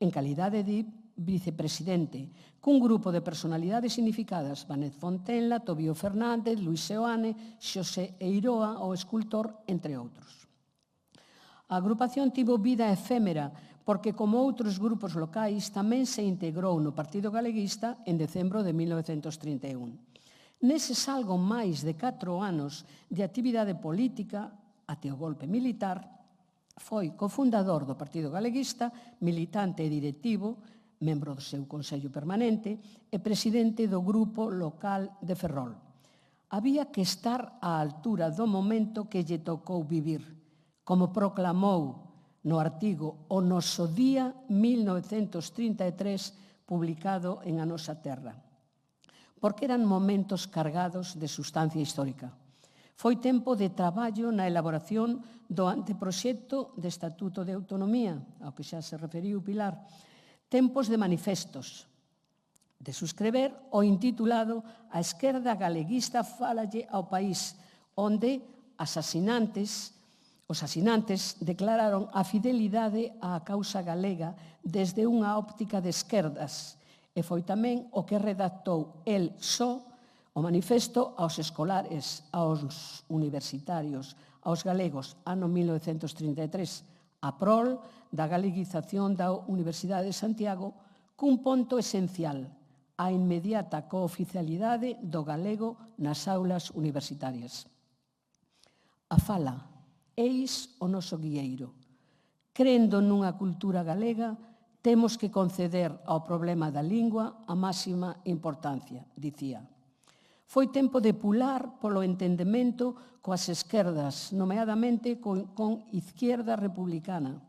S4: en calidade de vicepresidente, cun grupo de personalidades significadas, Vánez Fontenla, Tobío Fernández, Luis Seoane, Xosé Eiroa, o escultor, entre outros. A agrupación tivo vida efémera porque, como outros grupos locais, tamén se integrou no Partido Galeguista en decembro de 1931. Neses algo máis de 4 anos de actividade política, até o golpe militar, foi cofundador do Partido Galeguista, militante e directivo, membro do seu Consello Permanente e presidente do Grupo Local de Ferrol. Había que estar á altura do momento que lle tocou vivir, como proclamou no artigo O Noso Día 1933, publicado en A Nosa Terra, porque eran momentos cargados de sustancia histórica. Foi tempo de traballo na elaboración do anteproxecto de Estatuto de Autonomía, ao que xa se referiu Pilar, tempos de manifestos, de suscribir o intitulado A esquerda galeguista fálalle ao país, onde os asinantes declararon a fidelidade á causa galega desde unha óptica de esquerdas, e foi tamén o que redactou el só o manifesto aos escolares, aos universitarios, aos galegos, ano 1933, a prol da galeguización da Universidade de Santiago, cun ponto esencial, a inmediata cooficialidade do galego nas aulas universitarias. A fala, eis o noso guieiro. Crendo nunha cultura galega, temos que conceder ao problema da lingua a máxima importancia, dicía. Foi tempo de pular polo entendemento coas esquerdas, nomeadamente con Izquierda Republicana.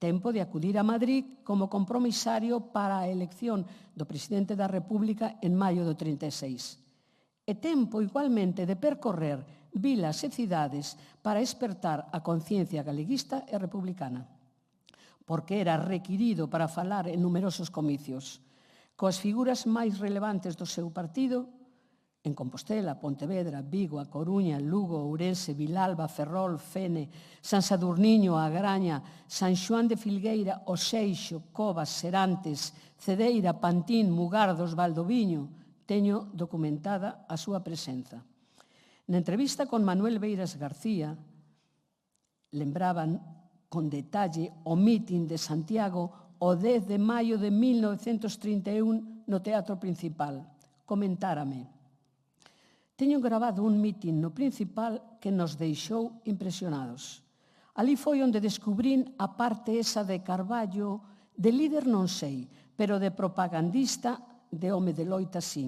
S4: Tempo de acudir a Madrid como compromisario para a elección do presidente da República en maio do 36. E tempo, igualmente, de percorrer vilas e cidades para espertar a conciencia galeguista e republicana, porque era requirido para falar en numerosos comicios, coas figuras máis relevantes do seu partido en Compostela, Pontevedra, Vigo, A Coruña, Lugo, Ourense, Vilalba, Ferrol, Fene, San Sadurniño, A Graña, San Xoán de Filgueira, Oseixo, Covas, Serantes, Cedeira, Pantín, Mugardos, Valdoviño, teño documentada a súa presenza. Na entrevista con Manuel Beiras García, lembraban con detalle o mitin de Santiago o 10 de maio de 1931 no Teatro Principal. Comentárame: teño grabado un mitin no Principal que nos deixou impresionados. Ali foi onde descubrín a parte esa de Carballo, de líder non sei, pero de propagandista, de home de loita sí.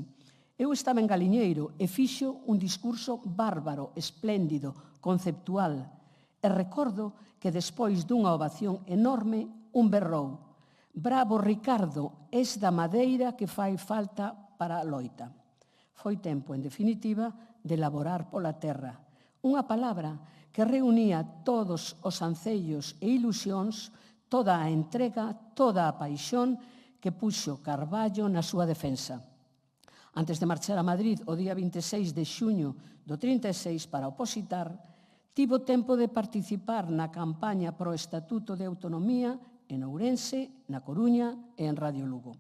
S4: Eu estaba en Galiñeiro e fixo un discurso bárbaro, espléndido, conceptual. E recordo que despois dunha ovación enorme, un berrou: "Bravo, Ricardo, es da madeira que fai falta para a loita". Foi tempo, en definitiva, de laborar pola terra. Unha palabra que reunía todos os ancellos e ilusións, toda a entrega, toda a paixón que puxo Carballo na súa defensa. Antes de marchar a Madrid o día 26 de xuño do 36 para opositar, tivo tempo de participar na campaña pro Estatuto de Autonomía en Ourense, na Coruña e en Radio Lugo.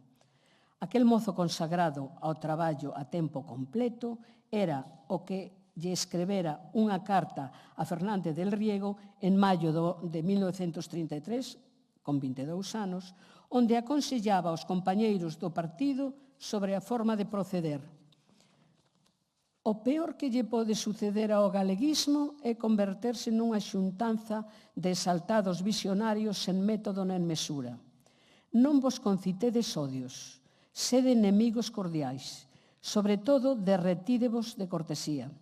S4: Aquel mozo consagrado ao traballo a tempo completo era o que lle escrevera unha carta a Fernández del Riego en maio de 1933, con 22 anos, onde aconsellaba aos compañeiros do partido sobre a forma de proceder. O peor que lle pode suceder ao galeguismo é converterse nunha xuntanza de exaltados visionarios sen método nen mesura. Non vos concitedes odios, sede enemigos cordiais, sobre todo derretídevos de cortesía.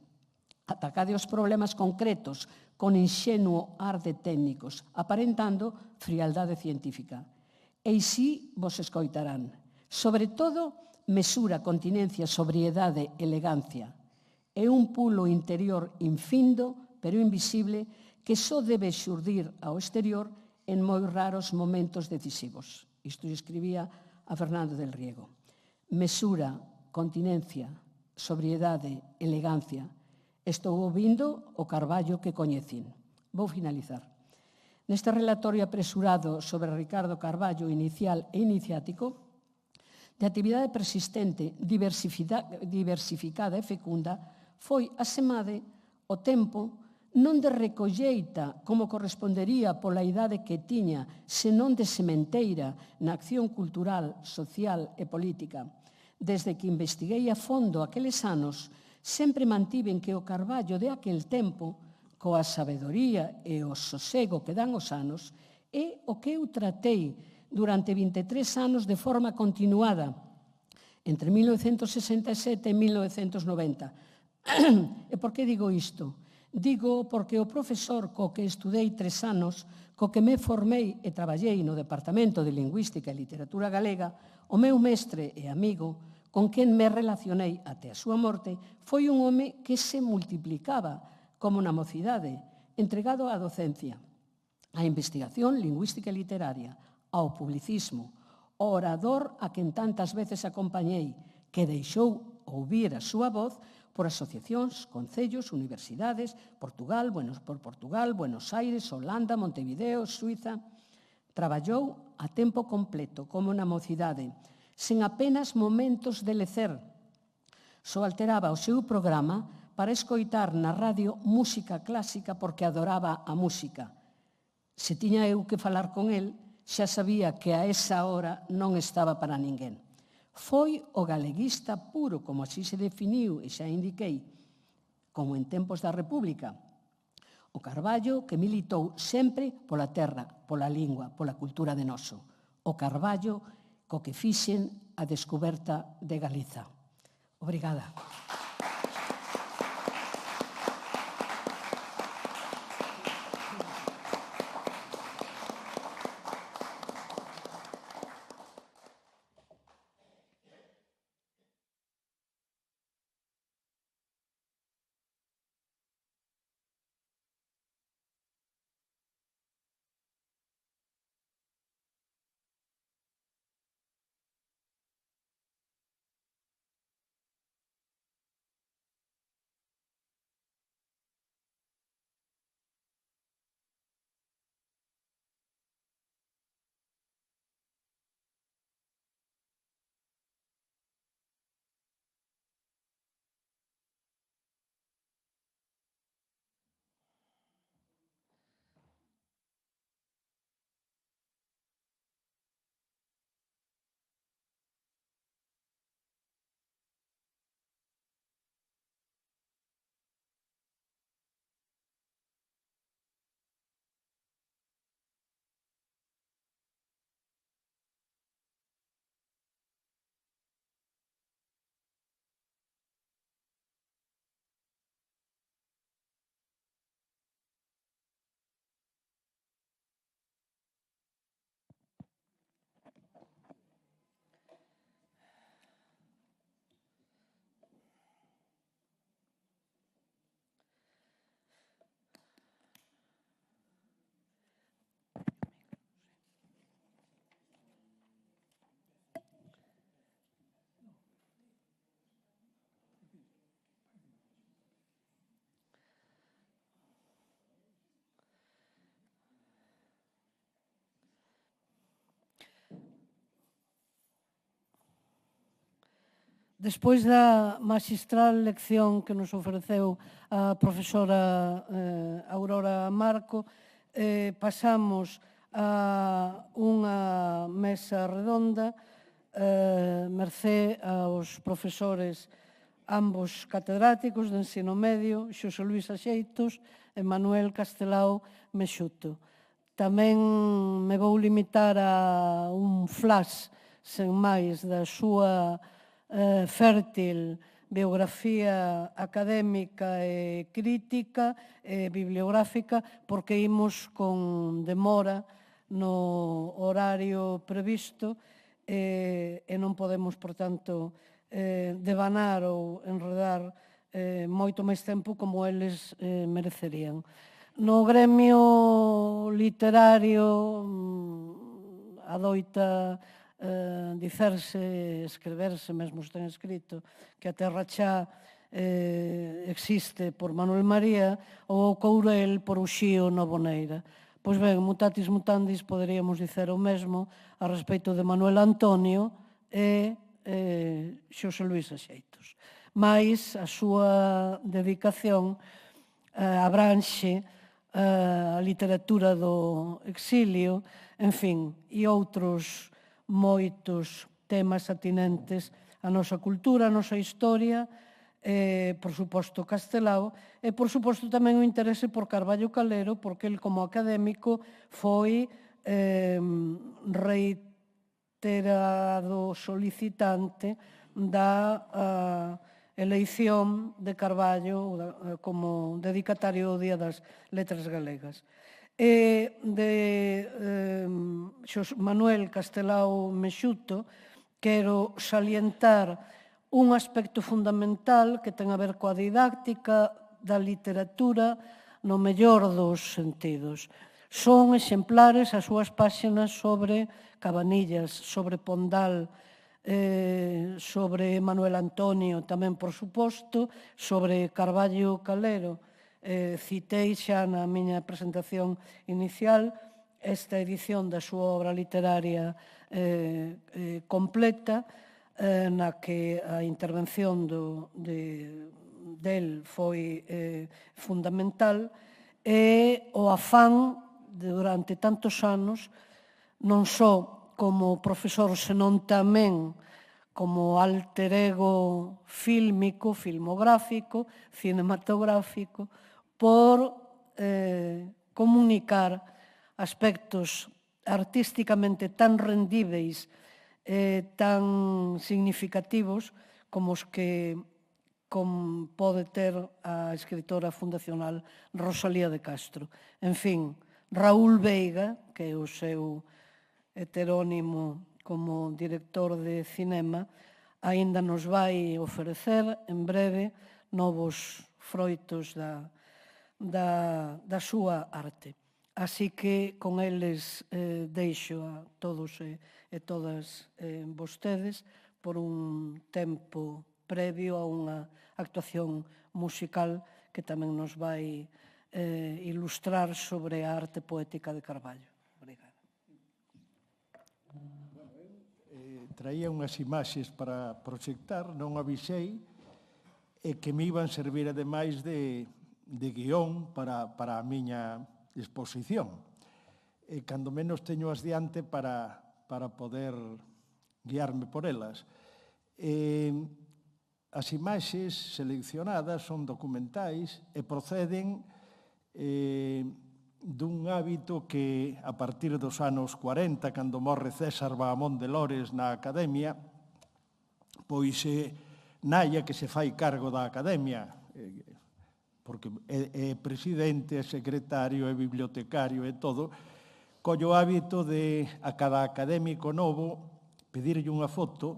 S4: Atacade os problemas concretos con inxenuo ar de técnicos, aparentando frialdade científica. E si vos escoitarán. Sobre todo, mesura, continencia, sobriedade, elegancia. É un pulo interior infindo, pero invisible, que só debe xurdir ao exterior en moi raros momentos decisivos. Isto escribía a Fernando del Riego. Mesura, continencia, sobriedade, elegancia. Estou ouvindo o Carballo que coñecín. Vou finalizar. Neste relatorio apresurado sobre Ricardo Carballo, inicial e iniciático, de actividade persistente, diversificada e fecunda, foi asemade o tempo non de recolleita como correspondería pola idade que tiña, senón de sementeira na acción cultural, social e política. Desde que investiguei a fondo aqueles anos, sempre mantiven que o Carballo de aquel tempo, coa sabedoría e o sosego que dan os anos, é o que eu tratei durante 23 anos de forma continuada, entre 1967 e 1990. E por que digo isto? Digo porque o profesor co que estudei 3 anos, co que me formei e traballei no Departamento de Lingüística e Literatura Galega, o meu mestre e amigo, con quen me relacionei até a súa morte, foi un home que se multiplicaba como na mocidade, entregado á docencia, á investigación lingüística e literaria, ao publicismo, o orador a quen tantas veces acompañei, que deixou ouvir a súa voz por asociacións, concellos, universidades, por Portugal, Buenos Aires, Holanda, Montevideo, Suiza. Traballou a tempo completo, como na mocidade, sen apenas momentos de lecer. Só alteraba o seu programa para escoitar na radio música clásica porque adoraba a música. Se tiña eu que falar con el, xa sabía que a esa hora non estaba para ninguén. Foi o galeguista puro, como así se definiu e xa indiquei, como en tempos da República. O Carballo que militou sempre pola terra, pola lingua, pola cultura de noso. O Carballo co que fixen a descoberta de Galiza. Obrigada.
S3: Despois da magistral lección que nos ofreceu a profesora Aurora Marco, pasamos a unha mesa redonda mercé aos profesores ambos catedráticos de ensino medio, Xosé Luís Axeitos e Manuel Castelao Mexuto. Tamén me vou limitar a un flash sen máis da súa fértil biografía académica e crítica e bibliográfica, porque imos con demora no horario previsto e non podemos, por tanto, devanar ou enredar moito máis tempo como eles merecerían. No gremio literario adoita dicerse, escriberse, mesmo ten escrito, que a Terra Chá existe por Manuel María ou o Courel por Uxío Novoneira. Pois ben, mutatis mutandis, poderíamos dicer o mesmo a respecto de Manuel Antonio e Xosé Luís Axeitos. Mais a súa dedicación abranxe a literatura do exilio, en fin, e outros moitos temas atinentes á nosa cultura, á nosa historia, por suposto Castelao, e por suposto tamén o interese por Carballo Calero, porque el como académico foi reiterado solicitante da eleición de Carballo como dedicatario do Día das Letras Galegas. E de Manuel Castelao Mexuto quero salientar un aspecto fundamental que ten a ver coa didáctica da literatura no mellor dos sentidos. Son exemplares as súas páxinas sobre Cabanillas, sobre Pondal, sobre Manuel Antonio, tamén, por suposto, sobre Carballo Calero. Citei xa na miña presentación inicial esta edición da súa obra literaria completa, na que a intervención del foi fundamental, e o afán durante tantos anos, non só como profesor, senón tamén como alter ego fílmico, filmográfico, cinematográfico, por comunicar aspectos artísticamente tan rendíveis e tan significativos como os que pode ter a escritora fundacional Rosalía de Castro. En fin, Raúl Veiga, que é o seu heterónimo como director de cinema, aínda nos vai ofrecer en breve novos froitos da súa arte. Así que con eles deixo a todos e todas vostedes por un tempo previo a unha actuación musical que tamén nos vai ilustrar sobre a arte poética de Carballo. Obrigada.
S5: Traía unhas imaxes para proxectar, non avisei, e que me iban servir ademais de guión para a miña exposición. E cando menos teño as diante para poder guiarme por elas. As imaxes seleccionadas son documentais e proceden dun hábito que a partir dos anos 40, cando morre César Bahamón de Lores na Academia, pois Naya, que se fai cargo da Academia, porque é presidente, é secretario, é bibliotecario e todo, colle o hábito de a cada académico novo pedirlle unha foto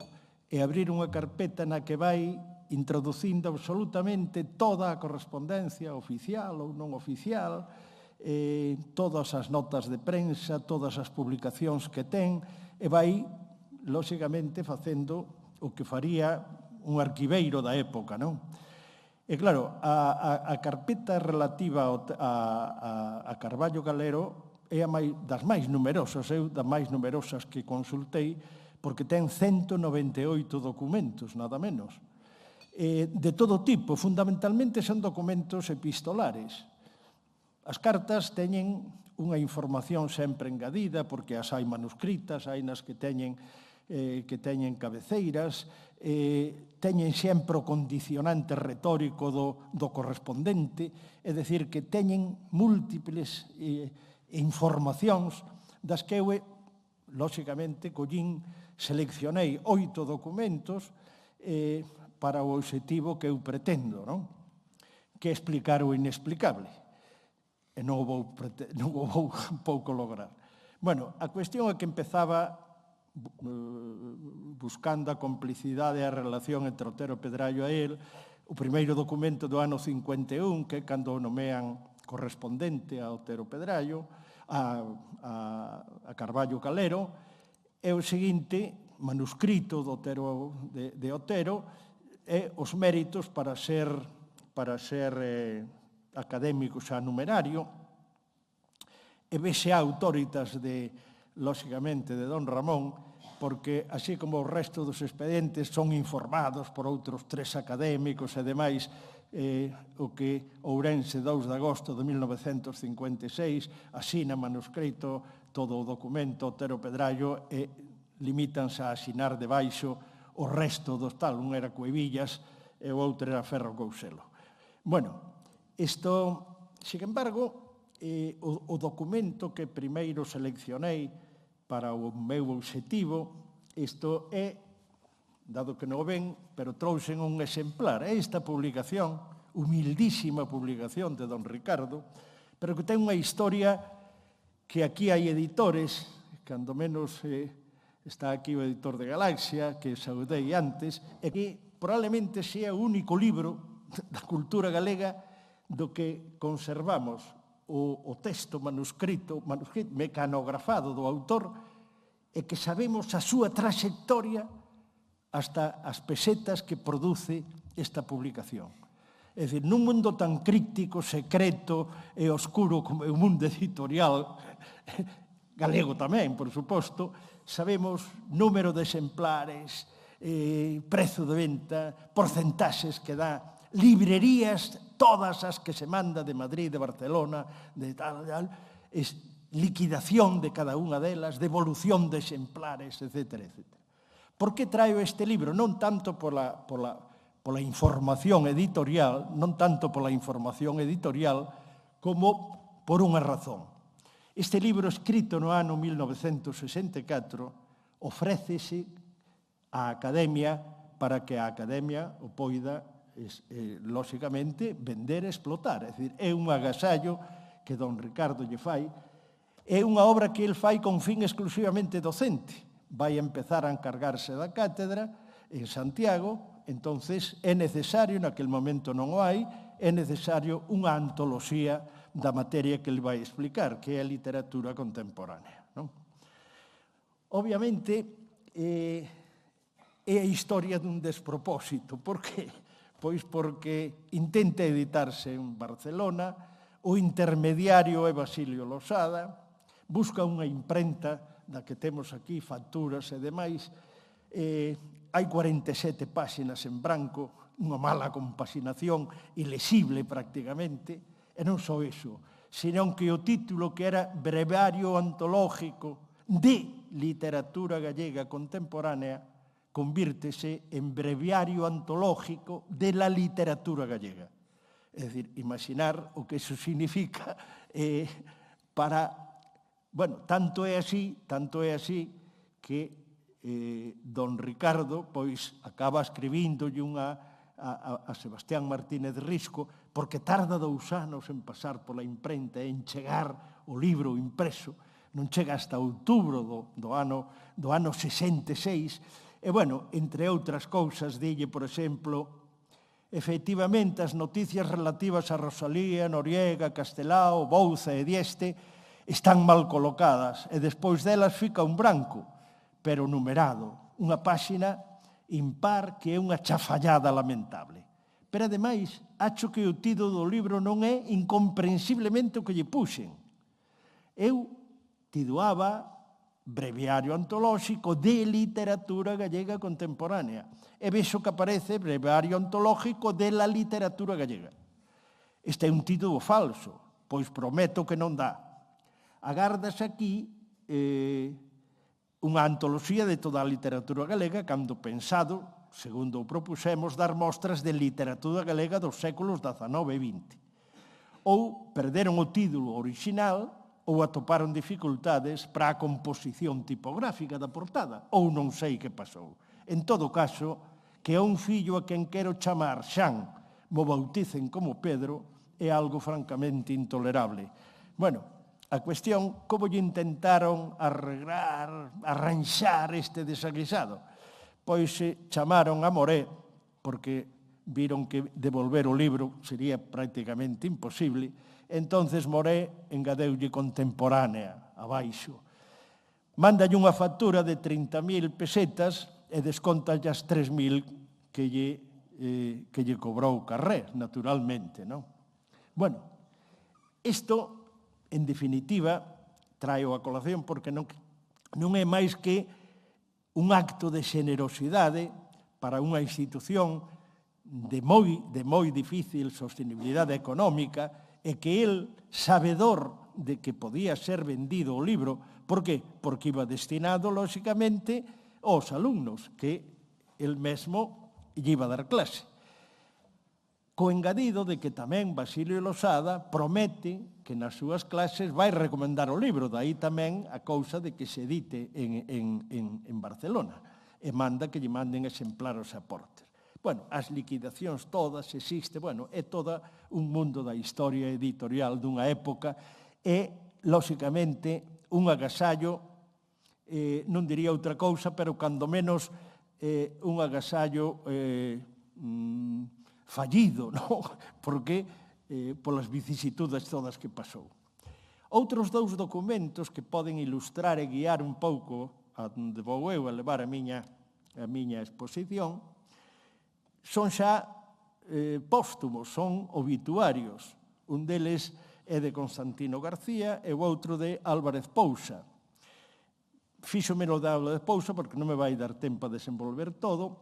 S5: e abrir unha carpeta na que vai introducindo absolutamente toda a correspondencia oficial ou non oficial, todas as notas de prensa, todas as publicacións que ten, e vai, lóxicamente, facendo o que faría un arquiveiro da época, non? E claro, a carpeta relativa a Carballo Calero é das máis numerosas, das máis numerosas que consultei, porque ten 198 documentos, nada menos, de todo tipo. Fundamentalmente son documentos epistolares. As cartas teñen unha información sempre engadida, porque as hai manuscritas, hai nas que teñen cabeceiras, teñen sempre o condicionante retórico do correspondente, é dicir, que teñen múltiples informacións das que eu, lóxicamente, collín, seleccionei 8 documentos para o obxectivo que eu pretendo, non? Que é explicar o inexplicable. E non o vou pouco lograr. Bueno, a cuestión é que empezaba buscando a complicidade e a relación entre Otero Pedraio e el, o primeiro documento do ano 51, que é cando o nomean correspondente a Otero Pedraio, a Carballo Calero, e o seguinte manuscrito de Otero é os méritos para ser académico xa numerario, e vese autoritas lóxicamente, de don Ramón, porque, así como o resto dos expedientes, son informados por outros 3 académicos e demais, o que Ourense, 2 de agosto de 1956, asina manuscrito todo o documento Otero Pedraio e limítanse a asinar debaixo o resto dos tal. Un era Cuevillas e o outro era Ferro Couselo. Bueno, isto, sin embargo, o documento que primeiro seleccionei para o meu obxectivo, isto é, dado que non o ven, pero trouxen un exemplar. É esta publicación, humildísima publicación de don Ricardo, pero que ten unha historia que aquí hai editores, cando menos está aquí o editor de Galaxia, que saudei antes, e que probablemente sea o único libro da cultura galega do que conservamos o texto manuscrito mecanografado do autor, e que sabemos a súa traxectoria hasta as pesetas que produce esta publicación. É dicir, nun mundo tan críptico, secreto e oscuro como é o mundo editorial, galego tamén, por suposto, sabemos número de exemplares, prezo de venta, porcentaxes que dá, librerías, todas as que se manda de Madrid, de Barcelona, de tal, liquidación de cada unha delas, devolución de exemplares, etc. Por que traio este libro? Non tanto pola información editorial, como por unha razón. Este libro, escrito no ano 1964, ofrécese á Academia para que a Academia o poida lóxicamente, vender e explotar. É dicir, é un agasallo que don Ricardo lle fai. É unha obra que el fai con fin exclusivamente docente. Vai empezar a encargarse da cátedra en Santiago, entonces é necesario, naquel momento non o hai, é necesario unha antoloxía da materia que ele vai explicar, que é a literatura contemporánea. Obviamente, é a historia dun despropósito. Por que? Pois porque intenta editarse en Barcelona, o intermediario é Basilio Losada, busca unha imprenta da que temos aquí, facturas e demais, hai 47 páxinas en branco, unha mala compasinación, ilexible prácticamente, e non só iso, senón que o título que era Breviario Antológico de Literatura Gallega Contemporánea convírtese en breviario antológico de la literatura gallega. É dicir, imaginar o que iso significa para... Bueno, tanto é así que don Ricardo pois acaba escribíndolle a Sebastián Martínez Risco, porque tarda 2 anos en pasar pola imprenta e en chegar o libro impreso, non chega hasta outubro do ano 66. E, bueno, entre outras cousas, dille, por exemplo, efectivamente, as noticias relativas a Rosalía, Noriega, Castelao, Bouza e Dieste están mal colocadas e despois delas fica un branco, pero numerado, unha páxina impar que é unha chafallada lamentable. Pero, ademais, acho que o título do libro non é incomprensiblemente o que lle puxen. Eu tidoaba breviario antolóxico de literatura gallega contemporánea. E vexo que aparece breviario antológico de la literatura gallega. Este é un título falso, pois prometo que non dá. Agardas aquí unha antoloxía de toda a literatura galega, cando pensado, segundo o propusemos, dar mostras de literatura galega dos séculos XIX e XX. Ou perderon o título original ou atoparon dificultades para a composición tipográfica da portada, ou non sei que pasou. En todo caso, que a un fillo a quen quero chamar Xan mo bauticen como Pedro é algo francamente intolerable. Bueno, a cuestión, como lle intentaron arreglar, arranxar este desaguisado? Pois chamaron a Moré, porque viron que devolver o libro sería prácticamente imposible. Entonces Moré engadeulle contemporánea abaixo. Mándalle unha factura de 30.000 pesetas e descontalle as 3.000 que lle cobrou Carré, naturalmente, non? Bueno, isto, en definitiva, traio a colación porque non é máis que un acto de xenerosidade para unha institución de moi difícil sostenibilidade económica e que el, sabedor de que podía ser vendido o libro, por que? Porque iba destinado, lóxicamente, aos alumnos, que el mesmo lle iba a dar clase. Co engadido de que tamén Basilio Losada promete que nas súas clases vai recomendar o libro, daí tamén a cousa de que se edite en Barcelona, e manda que lle manden exemplar os aportes. Bueno, as liquidacións todas, existe, bueno, é toda un mundo da historia editorial dunha época e, lóxicamente, un agasallo, non diría outra cousa, pero cando menos un agasallo fallido, non? Porque polas vicisitudes todas que pasou. Outros dous documentos que poden ilustrar e guiar un pouco a onde vou eu a levar a miña exposición son xa póstumos, son obituarios. Un deles é de Constantino García e o outro de Álvarez Pousa. Fíxomelo de Álvarez Pousa porque non me vai dar tempo a desenvolver todo.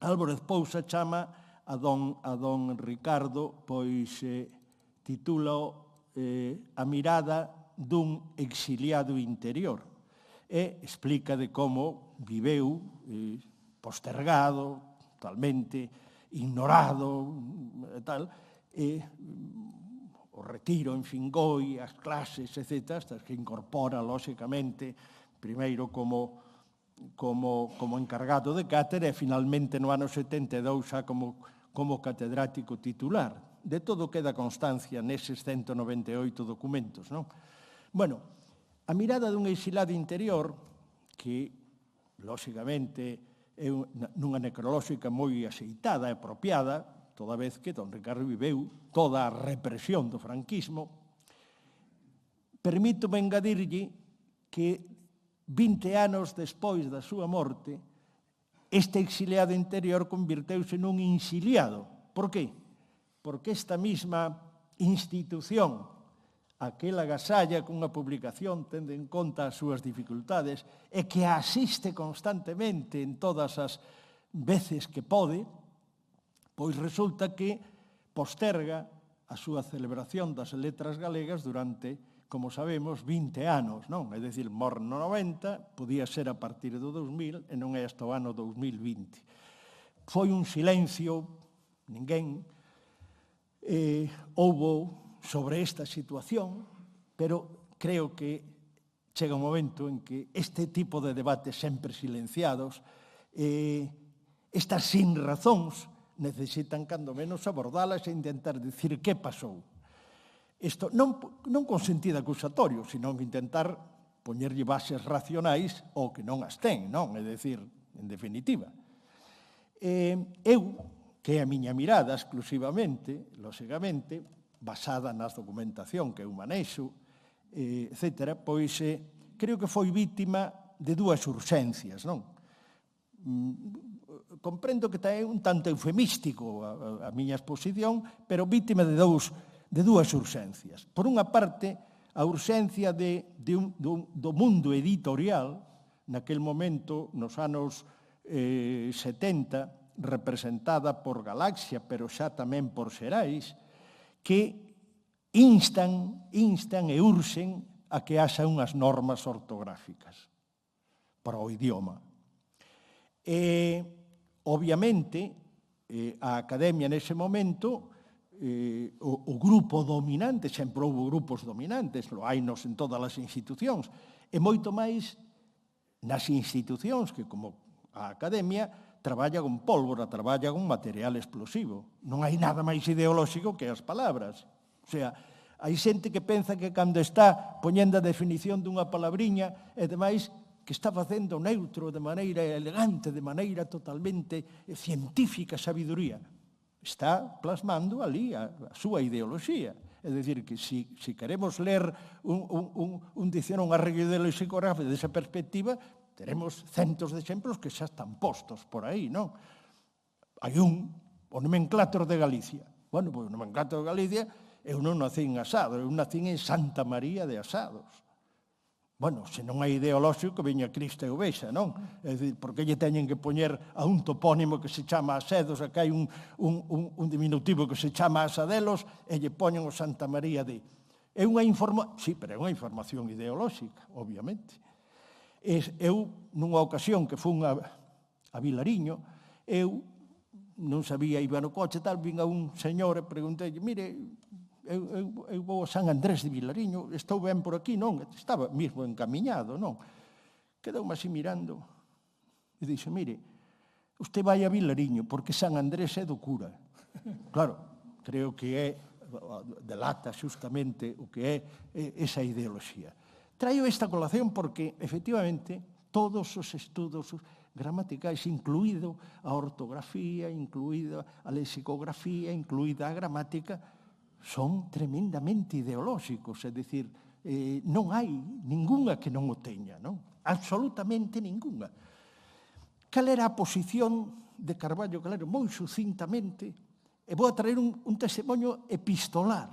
S5: Álvarez Pousa chama a don Ricardo, pois titula A mirada dun exiliado interior e explica de como viveu postergado, totalmente ignorado, e tal, e o retiro en Fingoi, as clases, etc., hasta que incorpora, lóxicamente, primeiro como encargado de cátedra e finalmente no ano 72 xa como catedrático titular. De todo queda constancia neses 198 documentos, non? Bueno, a mirada dun exilado interior que, lóxicamente, é nunha necrolóxica moi axeitada e apropiada, toda vez que don Ricardo viveu toda a represión do franquismo, permítome engadirlle que 20 anos despois da súa morte, este exiliado interior convirteuse nun insiliado. Por qué? Porque esta mesma institución, aquela agasalla cunha publicación tendo en conta as súas dificultades e que a asiste constantemente en todas as veces que pode, pois resulta que posterga a súa celebración das letras galegas durante, como sabemos, 20 anos, non? É dicir, morre no 90, podía ser a partir do 2000 e non é hasta o ano 2020. Foi un silencio, ninguén houbo sobre esta situación, pero creo que chega un momento en que este tipo de debates sempre silenciados, estas sin razóns, necesitan cando menos abordalas e intentar dicir que pasou. Isto non con sentido acusatorio, sino intentar poñerlle bases racionais ao que non as ten, non? É dicir, en definitiva. Eu, que é a miña mirada exclusivamente, lóxicamente, basada na documentación que eu manexo, etc., pois creo que foi vítima de dúas urxencias, non? Comprendo que é un tanto eufemístico a miña exposición, pero vítima de dúas urxencias. Por unha parte, a urxencia do mundo editorial, naquel momento, nos anos 70, representada por Galaxia, pero xa tamén por Xerais, que instan e urxen a que haxa unhas normas ortográficas para o idioma. Obviamente, a Academia nese momento, o grupo dominante, sempre houve grupos dominantes, lo hainos en todas as institucións, e moito máis nas institucións que, como a Academia, traballa con pólvora, traballa con material explosivo. Non hai nada máis ideolóxico que as palabras. O sea, hai xente que pensa que cando está poñendo a definición dunha palabriña e demais, que está facendo neutro de maneira elegante, de maneira totalmente científica, sabiduría. Está plasmando ali a súa ideoloxía. É dicir, que se queremos ler un dicionario, un arreglo lexicográfico desa perspectiva, teremos centos de exemplos que xa están postos por aí, non? Hai o nomenclátor de Galicia. Bueno, pois o nomenclátor de Galicia, eu non nacín en Asado, eu nacín en Santa María de Asados. Bueno, se non hai ideolóxico, que veña Cristo e o vexa, non? É dicir, porque lle teñen que poñer a un topónimo que se chama Asedos, acá hai un diminutivo que se chama Asadelos, e lle poñen o Santa María de... É unha información... Sí, pero é unha información ideolóxica, obviamente. Eu, nunha ocasión que fun a Vilariño, eu non sabía, iba no coche, tal, vin a un señor e preguntei, mire, eu vou a San Andrés de Vilariño, estou ben por aquí, non? Estaba mesmo encamiñado, non? Quedoume así mirando e dixo, mire, usted vai a Vilariño porque San Andrés é do cura. Claro, creo que delata xustamente o que é esa ideoloxía. Traio esta colación porque, efectivamente, todos os estudos gramaticais, incluído a ortografía, incluída a lexicografía, incluída a gramática, son tremendamente ideolóxicos, é dicir, non hai ningunha que non o teña, non? Absolutamente ningunha. Cal era a posición de Carballo Calero? Moi sucintamente, e vou a traer un testemunho epistolar,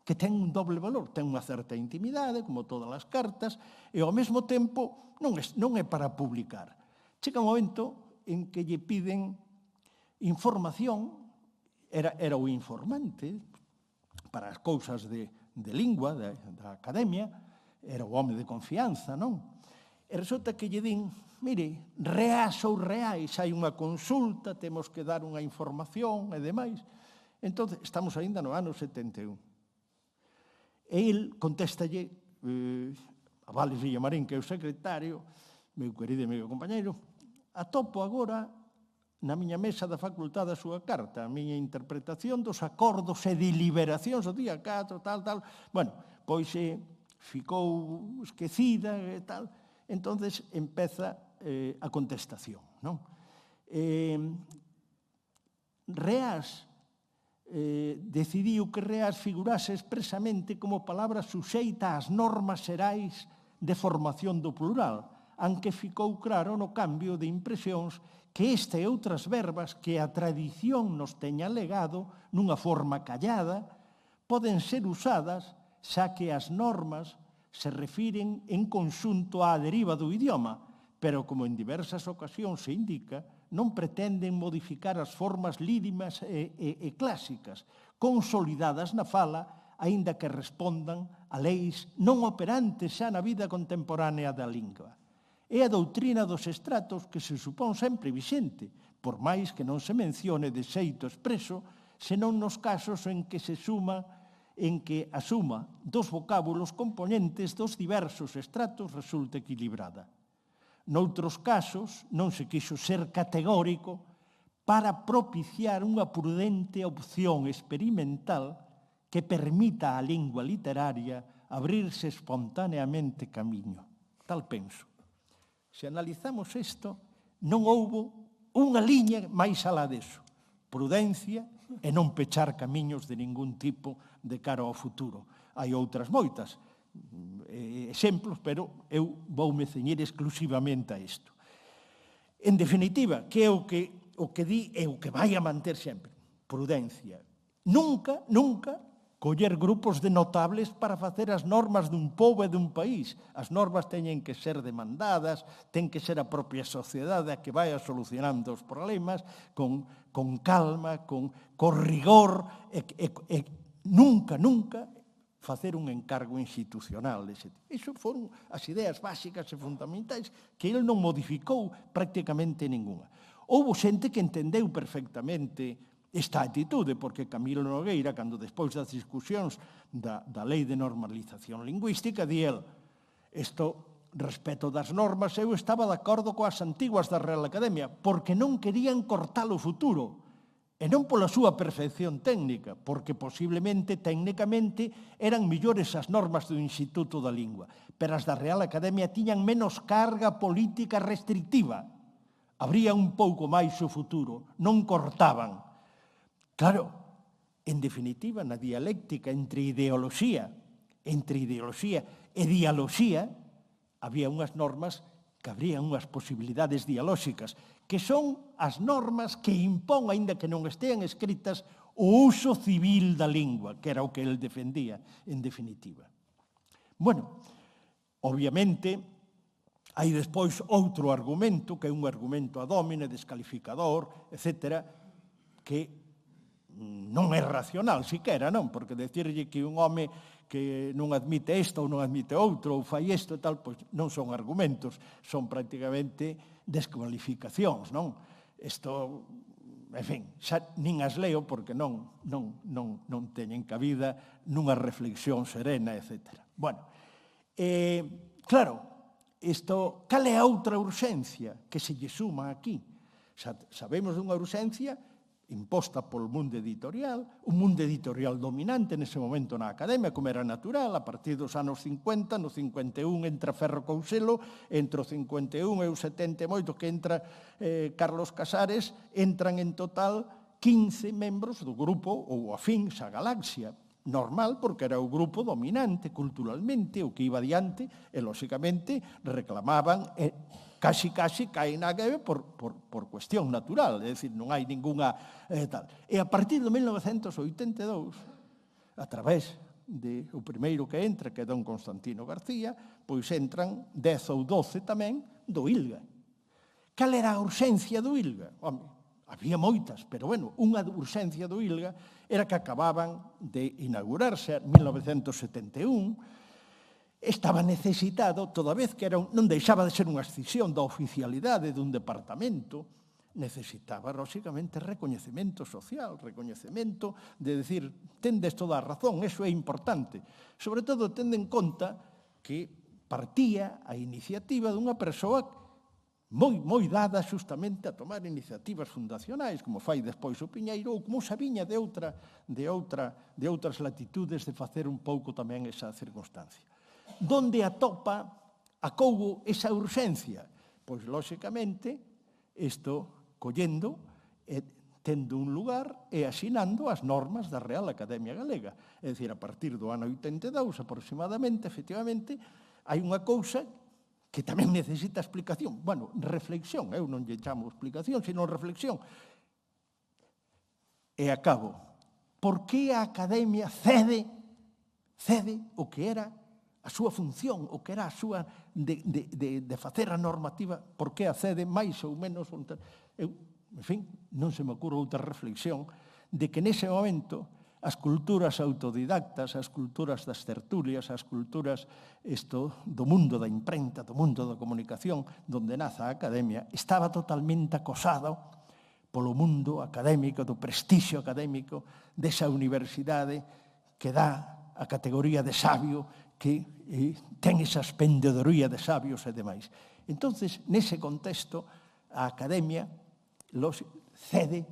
S5: que ten un doble valor, ten unha certa intimidade, como todas as cartas, e ao mesmo tempo non é para publicar. Chega un momento en que lle piden información, era o informante para as cousas de lingua da Academia, era o home de confianza, non? E resulta que lle din, mire, reas ou reais, hai unha consulta, temos que dar unha información e demais. Entón, estamos ainda no ano 71. E el contéstalle, a Vales Villamarín, que é o secretario, meu querido amigo e compañeiro, atopo agora na miña mesa da facultade a súa carta, a miña interpretación dos acordos e deliberacións o día 4, tal. Bueno, pois ficou esquecida e tal. Entonces empeza a contestación, non? Reas decidiu que reas figurase expresamente como palabra suxeita ás normas xerais de formación do plural, aunque ficou claro no cambio de impresións que esta e outras verbas que a tradición nos teña legado nunha forma callada poden ser usadas xa que as normas se refiren en conxunto á deriva do idioma, pero como en diversas ocasións se indica, non pretenden modificar as formas lírimas e clásicas, consolidadas na fala, aínda que respondan a leis non operantes xa na vida contemporánea da lingua. É a doutrina dos estratos que se supón sempre vixente, por máis que non se mencione de xeito expreso, senón nos casos en que a suma dos vocábulos componentes dos diversos estratos resulta equilibrada. Noutros casos, non se quixo ser categórico para propiciar unha prudente opción experimental que permita á lingua literaria abrirse espontaneamente camiño. Tal penso. Se analizamos isto, non houbo unha liña máis alá deso. Prudencia e non pechar camiños de ningún tipo de cara ao futuro. Hai outras moitas exemplos, pero eu voume ceñir exclusivamente a isto. En definitiva, que é o que di e o que vai a manter sempre? Prudencia. Nunca coller grupos de notables para facer as normas dun pobo e dun país. As normas teñen que ser demandadas, ten que ser a propia sociedade a que vai solucionando os problemas con calma, con rigor, e nunca facer un encargo institucional. Iso foron as ideas básicas e fundamentais que ele non modificou prácticamente ninguna. Houbo xente que entendeu perfectamente esta atitude, porque Camilo Nogueira, cando despois das discusións da Lei de Normalización Lingüística, di el, respecto das normas, eu estaba de acordo coas antiguas da Real Academia, porque non querían cortar o futuro, e non pola súa perfección técnica, porque posiblemente, técnicamente, eran millores as normas do Instituto da Lingua, pero as da Real Academia tiñan menos carga política restrictiva. Abría un pouco máis o futuro, non cortaban. Claro, en definitiva, na dialéctica entre ideoloxía e dialoxía, había unhas normas que abrían unhas posibilidades dialóxicas, que son as normas que impón, aínda que non estean escritas, o uso civil da lingua, que era o que el defendía, en definitiva. Bueno, obviamente, hai despois outro argumento, que é un argumento ad hominem, descalificador, etc., que non é racional, siquera, non? Porque decirlle que un home que non admite isto ou non admite outro ou fai isto e tal, pois non son argumentos, son prácticamente descualificacións, non? Isto, en fin, xa nin as leo porque non teñen cabida nunha reflexión serena, etc. Bueno, claro, isto, cal é a outra urxencia que se lle suma aquí? Sabemos dunha urxencia imposta polo mundo editorial, un mundo editorial dominante nese momento na Academia, como era natural, a partir dos anos 50, no 51 entra Ferro Couselo, entre o 51 e o 78 que entra Carlos Casares, entran en total 15 membros do grupo ou afíns á Galaxia. Normal, porque era o grupo dominante culturalmente, o que iba adiante, e, lóxicamente, reclamaban casi caen na guerra por cuestión natural, é dicir, non hai ninguna tal. E a partir de 1982, a través do primeiro que entra, que é don Constantino García, pois entran 10 ou 12 tamén do ILGA. Cal era a urxencia do ILGA? Home, había moitas, pero, bueno, unha urxencia do ILGA era que acababan de inaugurarse en 1971, estaba necesitado, toda vez que non deixaba de ser unha escisión da oficialidade dun departamento, necesitaba, lóxicamente, recoñecemento social, recoñecemento de decir, tendes toda a razón, eso é importante. Sobre todo, tendo en conta que partía a iniciativa dunha persoa moi dada justamente a tomar iniciativas fundacionais, como fai despois o Piñeiro, ou como Sabiña de outras latitudes de facer un pouco tamén esa circunstancia. Donde acoubo esa urxencia? Pois, lóxicamente, isto collendo e tendo un lugar e asinando as normas da Real Academia Galega. É dicir, a partir do ano 82, aproximadamente, efectivamente, hai unha cousa que tamén necesita explicación. Bueno, reflexión, eu non lle chamo explicación, sino reflexión. E acabo. Por que a Academia cede o que era a súa función, o que era a súa de facer a normativa, por que a cede máis ou menos? Eu, en fin, non se me ocurre outra reflexión de que nese momento as culturas autodidactas, as culturas das tertulias, as culturas do mundo da imprenta, do mundo da comunicación, donde nace a Academia, estaba totalmente acosado polo mundo académico, do prestixio académico, desa universidade que dá a categoría de sabio, que ten esa espendedoría de sabios e demais. Entonces, nese contexto, a Academia cede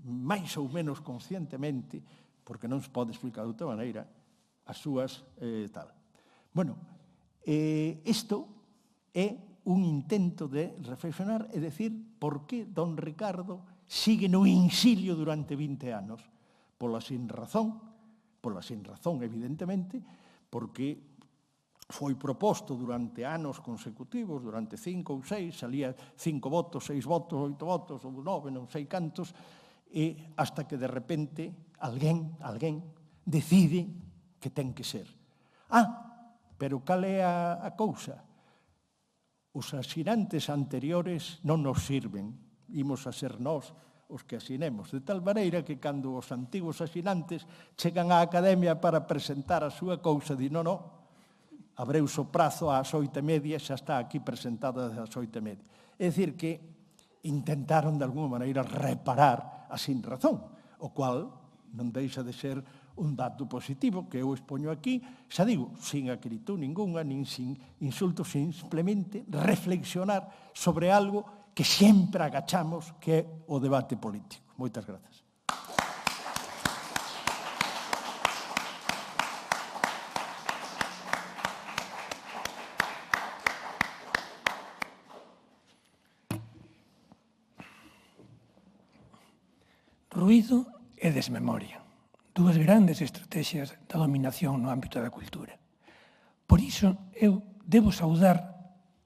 S5: máis ou menos conscientemente, porque non se pode explicar de outra maneira, as súas tal. Bueno, isto é un intento de reflexionar e decir por que don Ricardo sigue no insilio durante 20 anos. Pola sin razón, evidentemente, porque foi proposto durante anos consecutivos, durante 5 ou 6, salía 5 votos, 6 votos, 8 votos, ou 9, non sei cantos, e hasta que de repente alguén decide que ten que ser. Pero cal é a cousa? Os asinantes anteriores non nos sirven. Imos a ser nós os que asinemos. De tal maneira que cando os antigos asinantes chegan á Academia para presentar a súa cousa, di, non, abreuse o prazo ás 8:30, xa está aquí presentada ás 8:30. É dicir, que intentaron de alguma maneira reparar a sin razón, o cual non deixa de ser un dato positivo que eu expoño aquí, xa digo, sin acritud ninguna, nin sin insultos, simplemente reflexionar sobre algo que sempre agachamos, que é o debate político. Moitas grazas.
S6: Ruído e desmemoria. Dúas grandes estrategias da dominación no ámbito da cultura. Por iso, eu debo saudar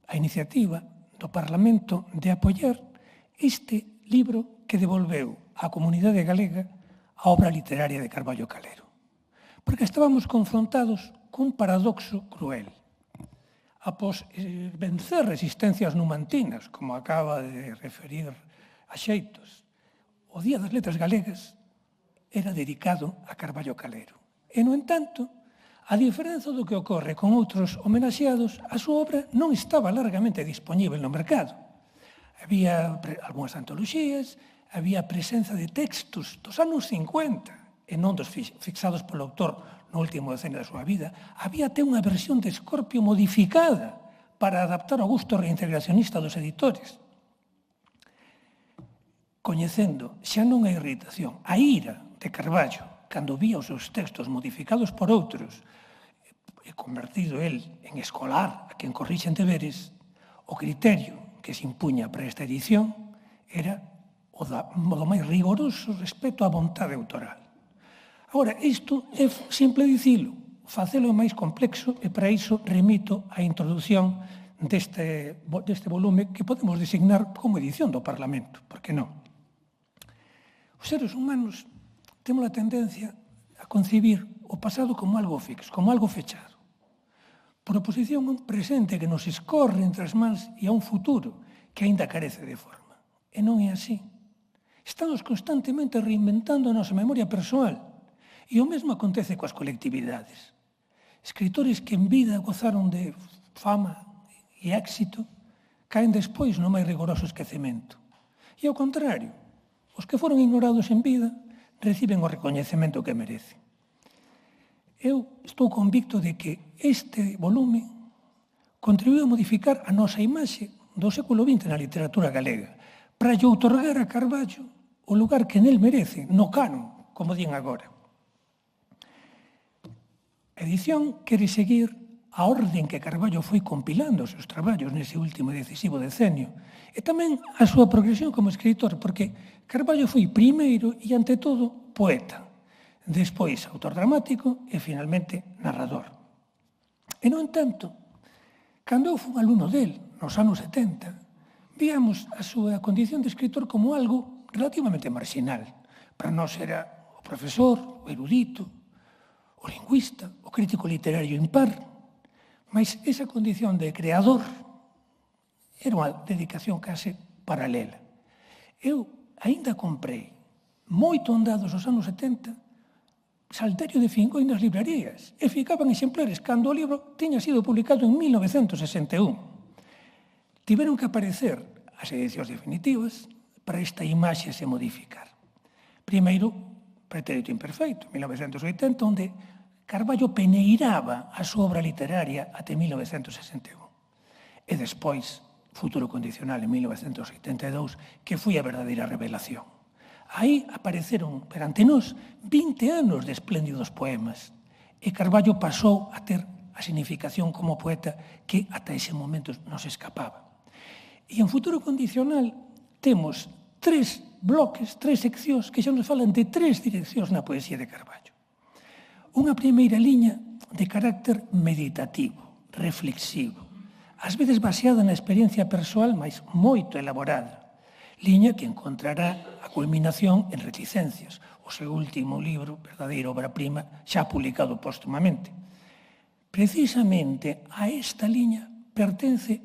S6: a iniciativa do Parlamento de apoiar este libro que devolveu á comunidade galega a obra literaria de Carballo Calero. Porque estábamos confrontados cun paradoxo cruel. Após vencer resistencias numantinas, como acaba de referir a xeitos, o Día das Letras Galegas era dedicado a Carballo Calero. E, no entanto, a diferenza do que ocorre con outros homenaxeados, a súa obra non estaba largamente dispoñível no mercado. Había algunhas antoloxías, había presenza de textos dos anos 50, e non dos fixados polo autor no último decenio da súa vida. Había até unha versión de Escorpio modificada para adaptar ao gusto reintegracionista dos editores. Coñecendo xa non a irritación, a ira de Carballo, cando vía os seus textos modificados por outros, e convertido el en escolar a quen corrixen deberes, o criterio que se impuña para esta edición era o do máis rigoroso respecto á vontade autoral. Agora, isto é simple dicilo, facelo máis complexo, e para iso remito a introdución deste volume que podemos designar como edición do Parlamento, por que non? Os seres humanos temos a tendencia a concibir o pasado como algo fixo, como algo fechado. Por oposición a un presente que nos escorre entre as mans e a un futuro que aínda carece de forma. E non é así. Estamos constantemente reinventando a nosa memoria persoal. E o mesmo acontece coas colectividades. Escritores que en vida gozaron de fama e éxito caen despois no máis rigoroso esquecemento. E ao contrario, os que foron ignorados en vida reciben o recoñecemento que merecen. Eu estou convicto de que este volume contribuiu a modificar a nosa imaxe do século XX na literatura galega para lle outorgar a Carballo o lugar que nel merece, no canon, como din agora. A edición quere seguir a orden que Carballo foi compilando os seus traballos nese último e decisivo decenio, e tamén a súa progresión como escritor, porque Carballo foi primeiro e, ante todo, poeta, despois autor dramático e, finalmente, narrador. E, no entanto, cando eu fui alumno del, nos anos 70, víamos a súa condición de escritor como algo relativamente marginal. Para nós era o profesor, o erudito, o lingüista, o crítico literario impar, mas esa condición de creador era unha dedicación case paralela. Eu aínda comprei, moito ondados aos anos 70, Salterio de Fincoi nas librerías, e ficaban exemplares cando o libro tiña sido publicado en 1961. Tiveron que aparecer as edicións definitivas para esta imaxe se modificar. Primeiro, Pretérito Imperfeito, 1980, onde Carballo peneiraba a súa obra literaria até 1961. E despois, Futuro Condicional, en 1982, que foi a verdadeira revelación. Aí apareceron perante nós 20 anos de espléndidos poemas, e Carballo pasou a ter a significación como poeta que ata ese momento nos escapaba. E en Futuro Condicional temos 3 bloques, 3 seccións que xa nos falan de 3 direccións na poesía de Carballo. Unha primeira liña de carácter meditativo, reflexivo, ás veces baseada na experiencia persoal, mas moito elaborada. Liña que encontrará a culminación en Reticencias, o seu último libro, verdadeira obra prima, xa publicado póstumamente. Precisamente a esta liña pertence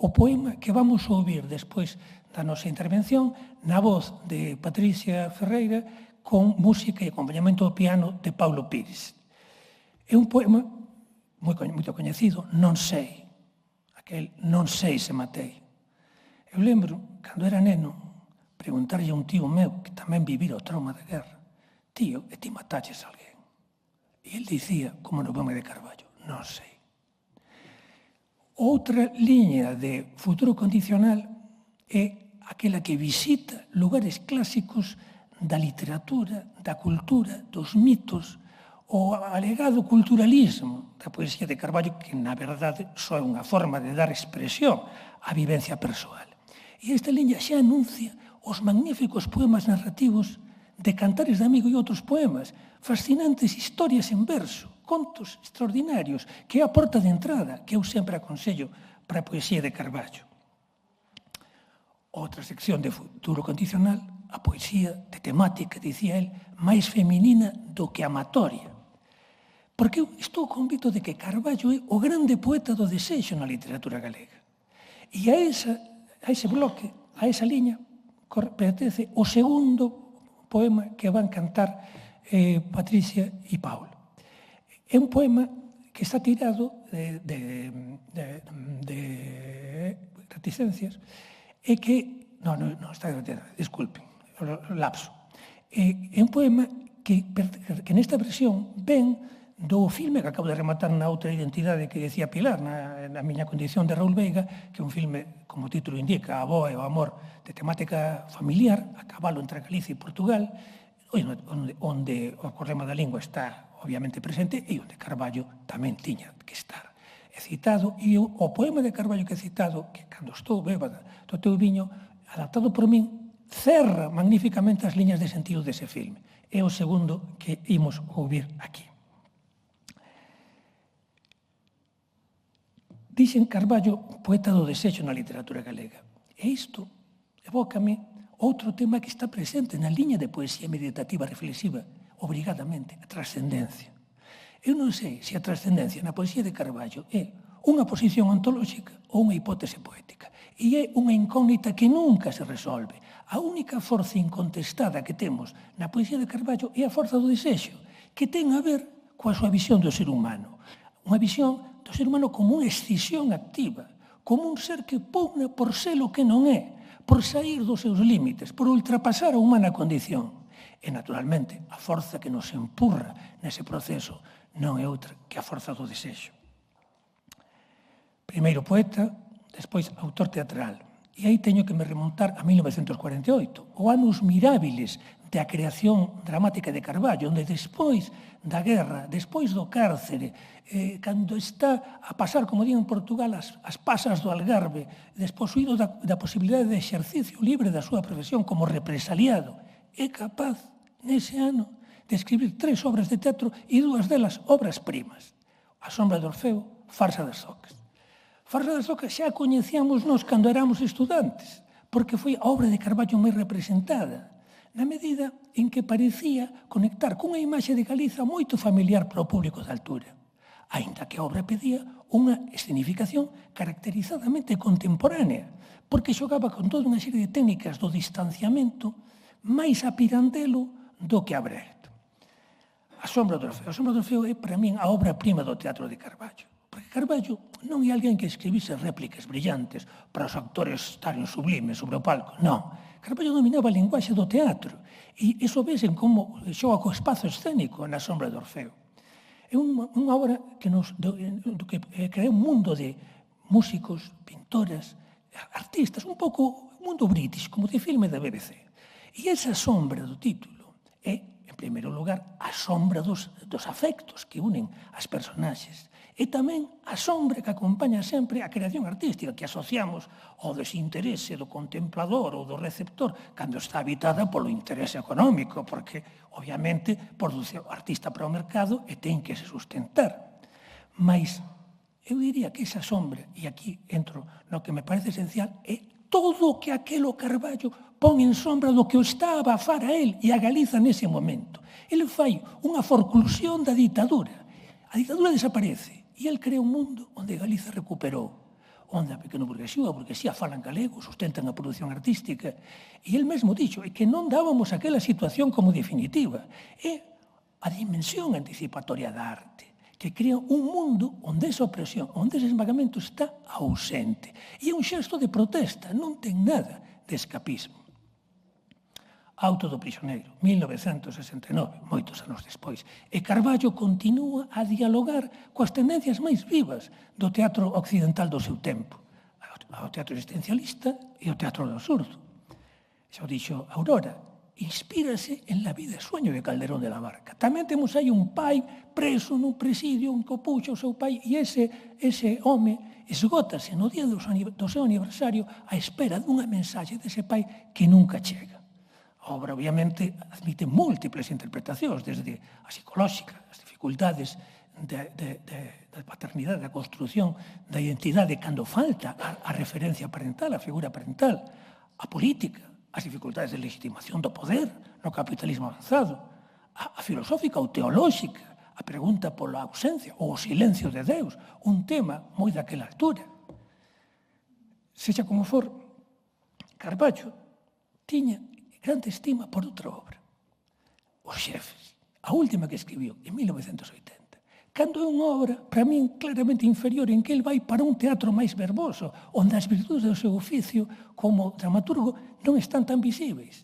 S6: o poema que vamos a ouvir despois da nosa intervención na voz de Patricia Ferreira con música e acompañamento ao piano de Paulo Pires. É un poema moito coñecido, Non sei, aquel Non sei se matei. Eu lembro, cando era neno, preguntarlle a un tío meu que tamén vivira o trauma da guerra: tío, e ti mataches a alguén? E el dicía, como no poema de Carballo, non sei. Outra liña de futuro condicional é aquela que visita lugares clásicos da literatura, da cultura, dos mitos, o alegado culturalismo da poesía de Carballo, que na verdade só é unha forma de dar expresión á vivencia persoal. E esta liña xa anuncia os magníficos poemas narrativos de Cantares de Amigo e outros poemas, fascinantes historias en verso, contos extraordinarios, que é a porta de entrada que eu sempre aconsello para a poesía de Carballo. Outra sección de futuro condicional, a poesía de temática, dicía el, máis feminina do que amatoria. Porque eu estou convicto de que Carballo é o grande poeta do desexo na literatura galega. E a ese bloque, a esa liña, pertence o segundo poema que van cantar Patricia e Paulo. É un poema que está tirado de reticencias e que... Non, está tirado, disculpen, lapso. É un poema que nesta versión ven do filme que acabo de rematar na outra identidade que decía Pilar, na miña condición de Raúl Veiga, que é un filme, como o título indica, a avoa e o amor, de temática familiar, a cabalo entre Galicia e Portugal, onde o problema da lingua está obviamente presente e onde Carballo tamén tiña que estar. É citado, e o poema de Carballo que é citado, que cando estou bébada do teu viño, adaptado por min, cerra magníficamente as liñas de sentido dese filme. É o segundo que imos ouvir aquí. Dixen Carballo, poeta do desexo na literatura galega. E isto evócame outro tema que está presente na liña de poesía meditativa reflexiva, obrigadamente, a trascendencia. Eu non sei se a trascendencia na poesía de Carballo é unha posición ontolóxica ou unha hipótese poética. E é unha incógnita que nunca se resolve. A única forza incontestada que temos na poesía de Carballo é a forza do desexo, que ten a ver coa súa visión do ser humano. Unha visión do ser humano como unha escisión activa, como un ser que pugna por ser o que non é, por sair dos seus límites, por ultrapasar a humana condición. E, naturalmente, a forza que nos empurra nese proceso non é outra que a forza do desexo. Primeiro poeta, despois autor teatral. E aí teño que me remontar a 1948, o anos mirábiles da creación dramática de Carballo, onde despois da guerra, despois do cárcere, cando está a pasar, como digo en Portugal, as pasas do Algarve, desposuído da posibilidade de exercicio libre da súa profesión como represaliado, é capaz, nese ano, de escribir 3 obras de teatro e 2 delas obras primas. A sombra do Orfeo, Farsa das Ocas. Farsa das Ocas xa coñecíamos nós cando éramos estudantes, porque foi a obra de Carballo máis representada, na medida en que parecía conectar cunha imaxe de Galiza moito familiar para o público de altura, aínda que a obra pedía unha escenificación caracterizadamente contemporánea, porque xogaba con toda unha serie de técnicas do distanciamento máis a Pirandello do que a Brecht. A sombra do Orfeo. A sombra do Orfeo é, para min, a obra prima do teatro de Carballo. Porque Carballo non é alguén que escribise réplicas brillantes para os actores estarem sublimes sobre o palco. Non. Carballo dominaba a linguaxe do teatro. E iso ves en como xoga co espazo escénico na sombra do Orfeo. É unha obra que crea un mundo de músicos, pintoras, artistas, un pouco un mundo british, como de filme da BBC. E esa sombra do título é, en primeiro lugar, a sombra dos afectos que unen as personaxes. E tamén a sombra que acompaña sempre a creación artística que asociamos ao desinterese do contemplador ou do receptor cando está habitada polo interese económico, porque, obviamente, produce o artista para o mercado e ten que se sustentar. Mas eu diría que esa sombra, e aquí entro no que me parece esencial, é todo o que aquelo Carballo pon en sombra do que o estaba a far a él e a Galiza nese momento. Ele fai unha forclusión da ditadura. A ditadura desaparece e el crea un mundo onde Galiza recuperou, onde a pequena burguesía falan galego, sustentan a produción artística. E el mesmo dixo que non dábamos aquela situación como definitiva. É a dimensión anticipatoria da arte, que crea un mundo onde esa opresión, onde ese esmagamento está ausente. E é un xesto de protesta, non ten nada de escapismo. Auto do prisioneiro, 1969, moitos anos despois. E Carballo continúa a dialogar coas tendencias máis vivas do teatro occidental do seu tempo, ao teatro existencialista e ao teatro do absurdo. Xa o dixo Aurora, inspírase en La vida e sueño de Calderón de la Barca. Tamén temos aí un pai preso nun presidio, un copucho o seu pai, e ese home esgótase no día do seu aniversario á espera dunha mensaxe dese pai que nunca chega. A obra, obviamente, admite múltiples interpretacións, desde a psicolóxica, as dificultades da paternidade, da construción da identidade cando falta a referencia parental, a figura parental, a política, as dificultades de legitimación do poder no capitalismo avanzado, a filosófica ou teolóxica, a pregunta pola ausencia ou o silencio de Deus, un tema moi daquela altura. Sexa como for, Carballo tiña grande estima por outra obra, Os xefes, a última que escribiu, en 1980, cando é unha obra, para min, claramente inferior, en que el vai para un teatro máis verboso, onde as virtudes do seu oficio como dramaturgo non están tan visíveis.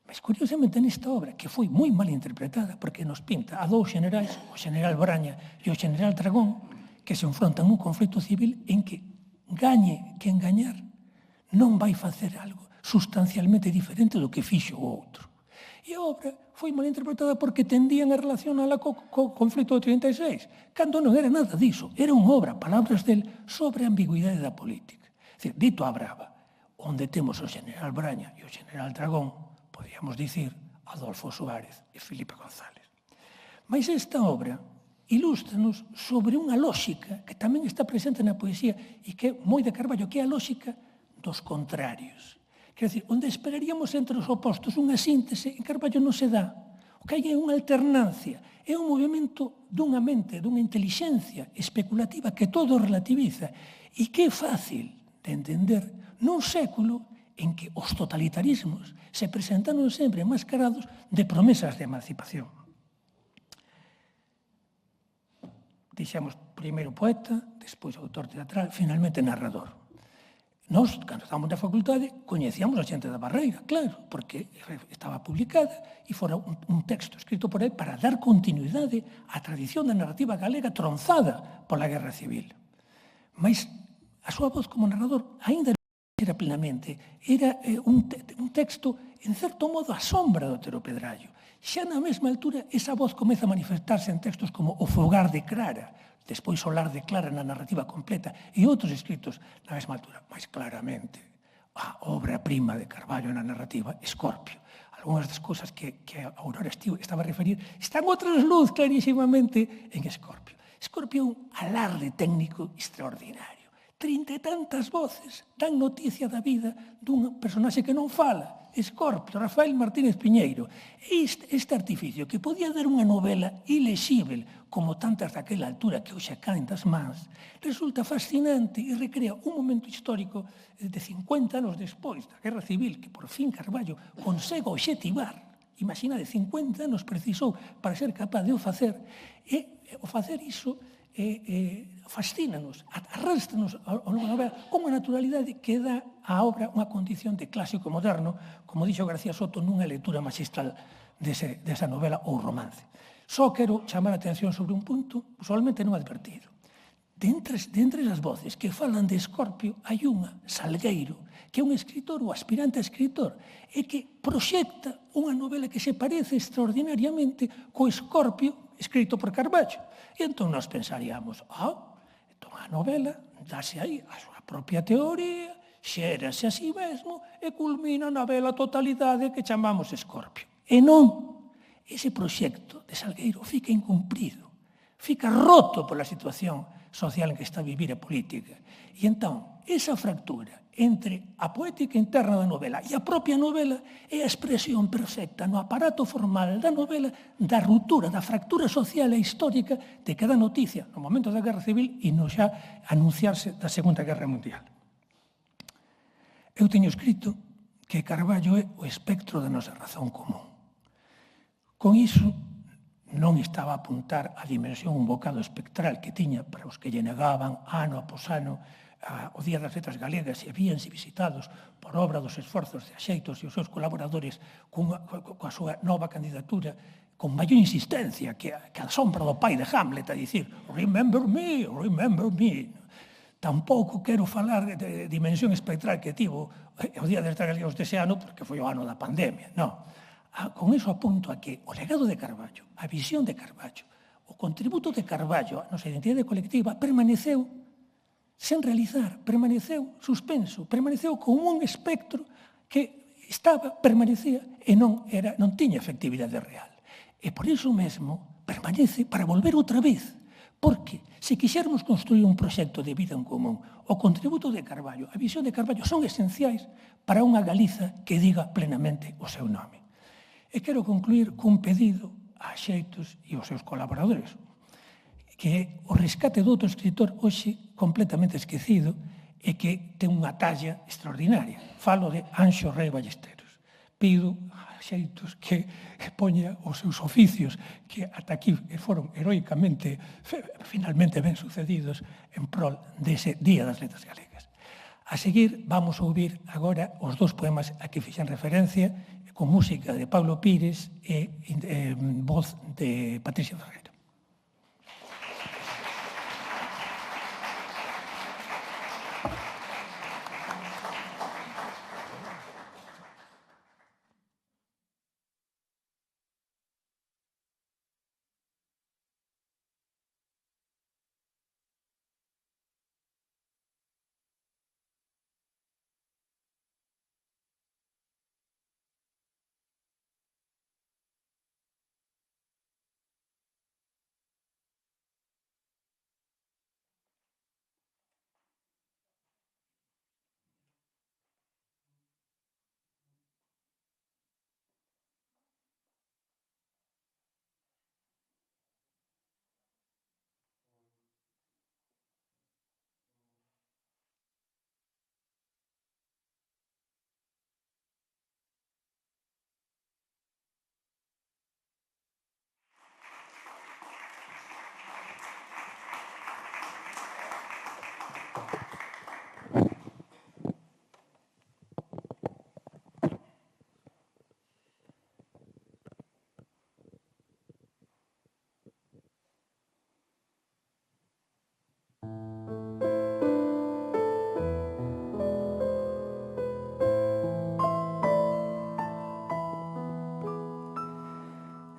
S6: Mas, curiosamente, nesta obra, que foi moi mal interpretada, porque nos pinta a dous generais, o general Braña e o general Dragón, que se enfrontan nun conflito civil en que gañe quen gañar non vai facer algo sustancialmente diferente do que fixo o outro. E a obra foi mal interpretada porque tendían a relacionala co conflito do 36, cando non era nada diso. Era unha obra, palabras del, sobre a ambigüidade da política. Dicir, dito a brava, onde temos o general Braña e o general Dragón, podíamos dicir Adolfo Suárez e Felipe González. Mas esta obra ilústranos sobre unha lóxica que tamén está presente na poesía e que é moi de Carballo, que é a lóxica dos contrarios. Quer dizer, onde esperaríamos entre os opostos unha síntese, en Carballo non se dá. O que hai é unha alternancia, é un movimento dunha mente, dunha intelixencia especulativa que todo relativiza e que é fácil de entender nun século en que os totalitarismos se presentaron sempre mascarados de promesas de emancipación. Dixemos primeiro poeta, despois autor teatral, finalmente narrador. Nós, cando estábamos na facultade, coñecíamos a xente da Barreira, claro, porque estaba publicada e fora un texto escrito por ele para dar continuidade á tradición da narrativa galega tronzada pola Guerra Civil. Mas a súa voz como narrador aínda non era plenamente. Era un texto, en certo modo, a sombra do Otero Pedrallo. Xa na mesma altura, esa voz comeza a manifestarse en textos como O fogar de Clara, despois Solar de Clara na narrativa completa e outros escritos na mesma altura. Mais claramente, a obra prima de Carballo na narrativa, Escorpio. Algúnas das cousas que a Aurora estaba a referir están outras luz clarísimamente en Escorpio. Escorpio é un alarde técnico extraordinario. 30 e tantas voces dan noticia da vida dun personaxe que non fala, Escorpio, Rafael Martínez Piñeiro. Este artificio que podía dar unha novela ilexível, como tantas daquela altura que hoxe caen das mans, resulta fascinante e recrea un momento histórico de 50 anos despois da Guerra Civil, que por fin Carballo consegue obxectivar. Imagina, de 50 anos precisou para ser capaz de o facer. E o facer iso fascínanos, arrástranos ao longo da novela con unha naturalidade que dá á obra unha condición de clásico moderno, como dixo García Soto nunha lectura magistral desa novela ou romance. Só quero chamar a atención sobre un punto usualmente non advertido. De entre as voces que falan de Escorpio hai unha, Salgueiro, que é un escritor ou aspirante a escritor e que proxecta unha novela que se parece extraordinariamente co Escorpio escrito por Carballo. E entón nós pensaríamos, entón a novela dáse aí a súa propia teoría, xérase a si mesmo e culmina na bela totalidade que chamamos Escorpio. E non, ese proxecto de Salgueiro fica incumprido. fica roto pola situación social en que está a vivir a política. E entón, esa fractura entre a poética interna da novela e a propia novela é a expresión perfecta no aparato formal da novela da ruptura, da fractura social e histórica de cada noticia no momento da Guerra Civil e no xa anunciarse da Segunda Guerra Mundial. Eu teño escrito que Carballo é o espectro da nosa razón común. Con iso, non estaba a apuntar a dimensión un bocado espectral que tiña para os que lle negaban ano após ano o Día das Letras Galegas e habíanse visitados por obra dos esforzos de Axeitos e os seus colaboradores coa súa nova candidatura con maior insistencia que a sombra do pai de Hamlet a dicir remember me, remember me. Tampouco quero falar de dimensión espectral que tivo o Día das Letras Galegas dese ano porque foi o ano da pandemia, non. Con iso apunto a que o legado de Carballo, a visión de Carballo, o contributo de Carballo á nosa identidade colectiva permaneceu sen realizar, permaneceu suspenso, permaneceu como un espectro que permanecía e non tiña efectividade real. E por iso mesmo permanece para volver outra vez, porque se quixermos construir un proxecto de vida en común, o contributo de Carballo, a visión de Carballo son esenciais para unha Galiza que diga plenamente o seu nome. E quero concluir cun pedido a Axeitos e aos seus colaboradores, que é o rescate do outro escritor hoxe completamente esquecido e que ten unha talla extraordinaria. Falo de Anxo Rei Ballesteros. Pido a Axeitos que poña os seus oficios que ata aquí foron heroicamente, finalmente ben sucedidos en prol dese Día das Letras Galegas. A seguir, vamos a ouvir agora os dous poemas a que fixen referencia con música de Pablo Pires e voz de Patricia Ferreira.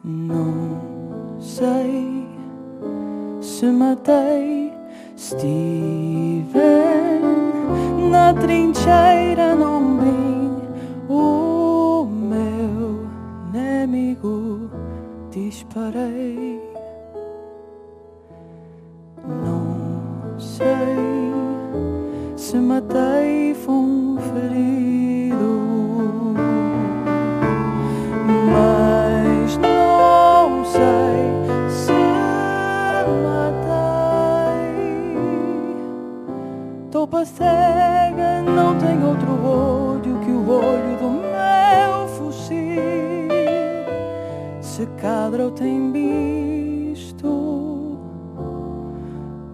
S7: Não sei se matei Steven na trincheira, não vi o meu inimigo, disparei. Não sei se matei um ferido, mas não sei se matei. Topa cega, não tem outro olho que o olho do meu fuzil. Se Cadro tem visto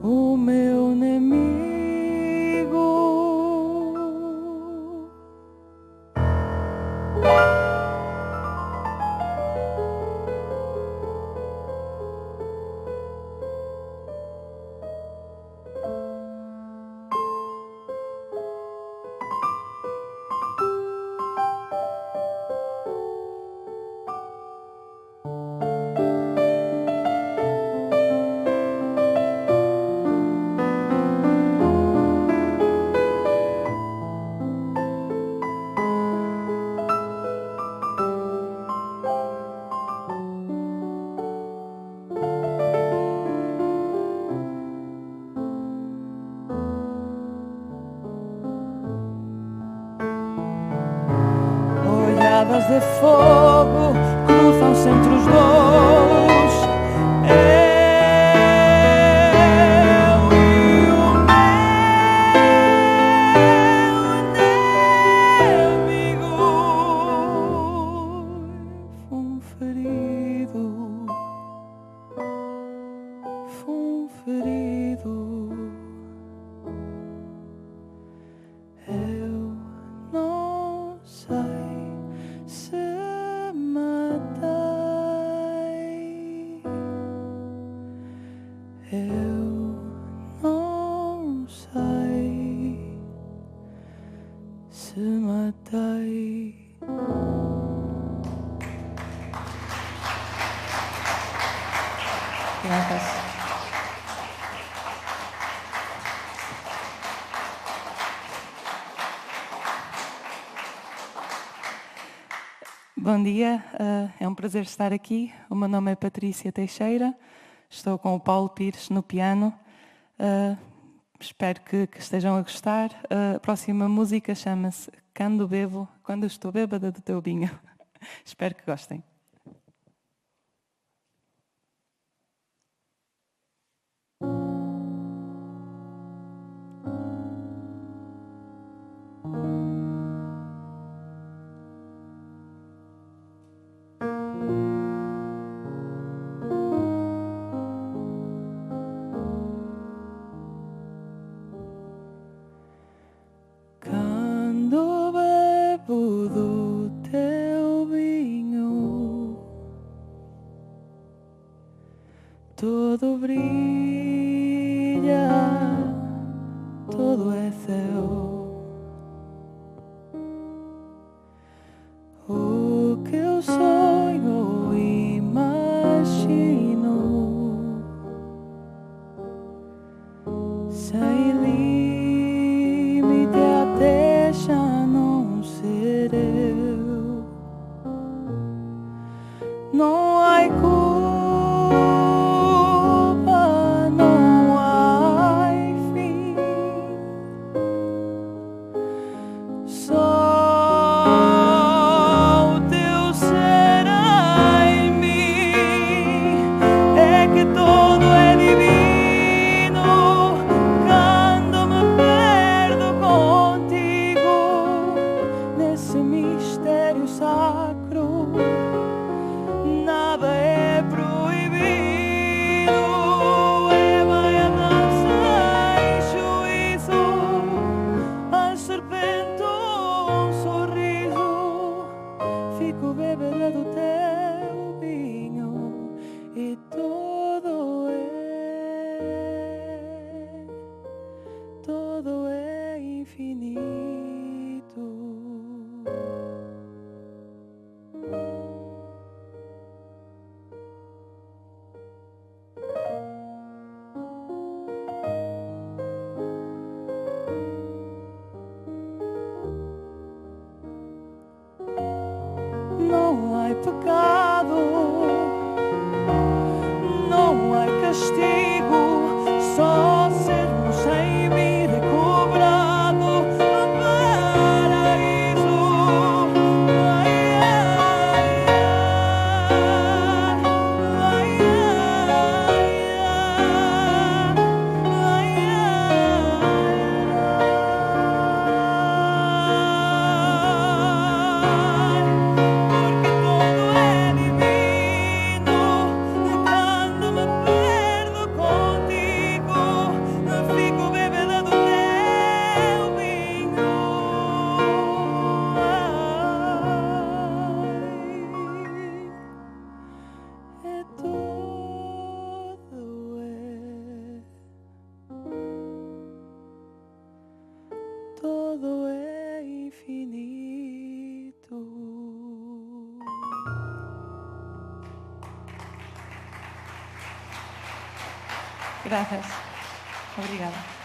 S7: o meu inimigo. órfão ferido. Eu não sei se matei. Eu não sei se matei. Gracias. Bom dia, é um prazer estar aqui. O meu nome é Patrícia Teixeira, estou com o Paulo Pires no piano. Espero que estejam a gostar. A próxima música chama-se Quando Estou Bêbada do Teu Vinho. Espero que gostem. Quando bebo do teu vinho, todo brilha, todo é céu. O que eu sonho e imagino, sem limite até já não ser eu. Não há culpa, não há fim. Só o teu ser em mim é que todo é divino. Quando me perdo contigo nesse mistério sacro, nada é proibido. É vai a dança em juízo, a serpente um sorriso. Fico bêbada do teu vinho e todo é infinito. Não há pecado, não há castigo, só sermos sem vida e cobrado no paraíso. Ai, ai, ai, porque todo é divino. Quando me perdo contigo, fico bêbada do teu vinho. Ai, todo é infinito. Gracias. Obrigada.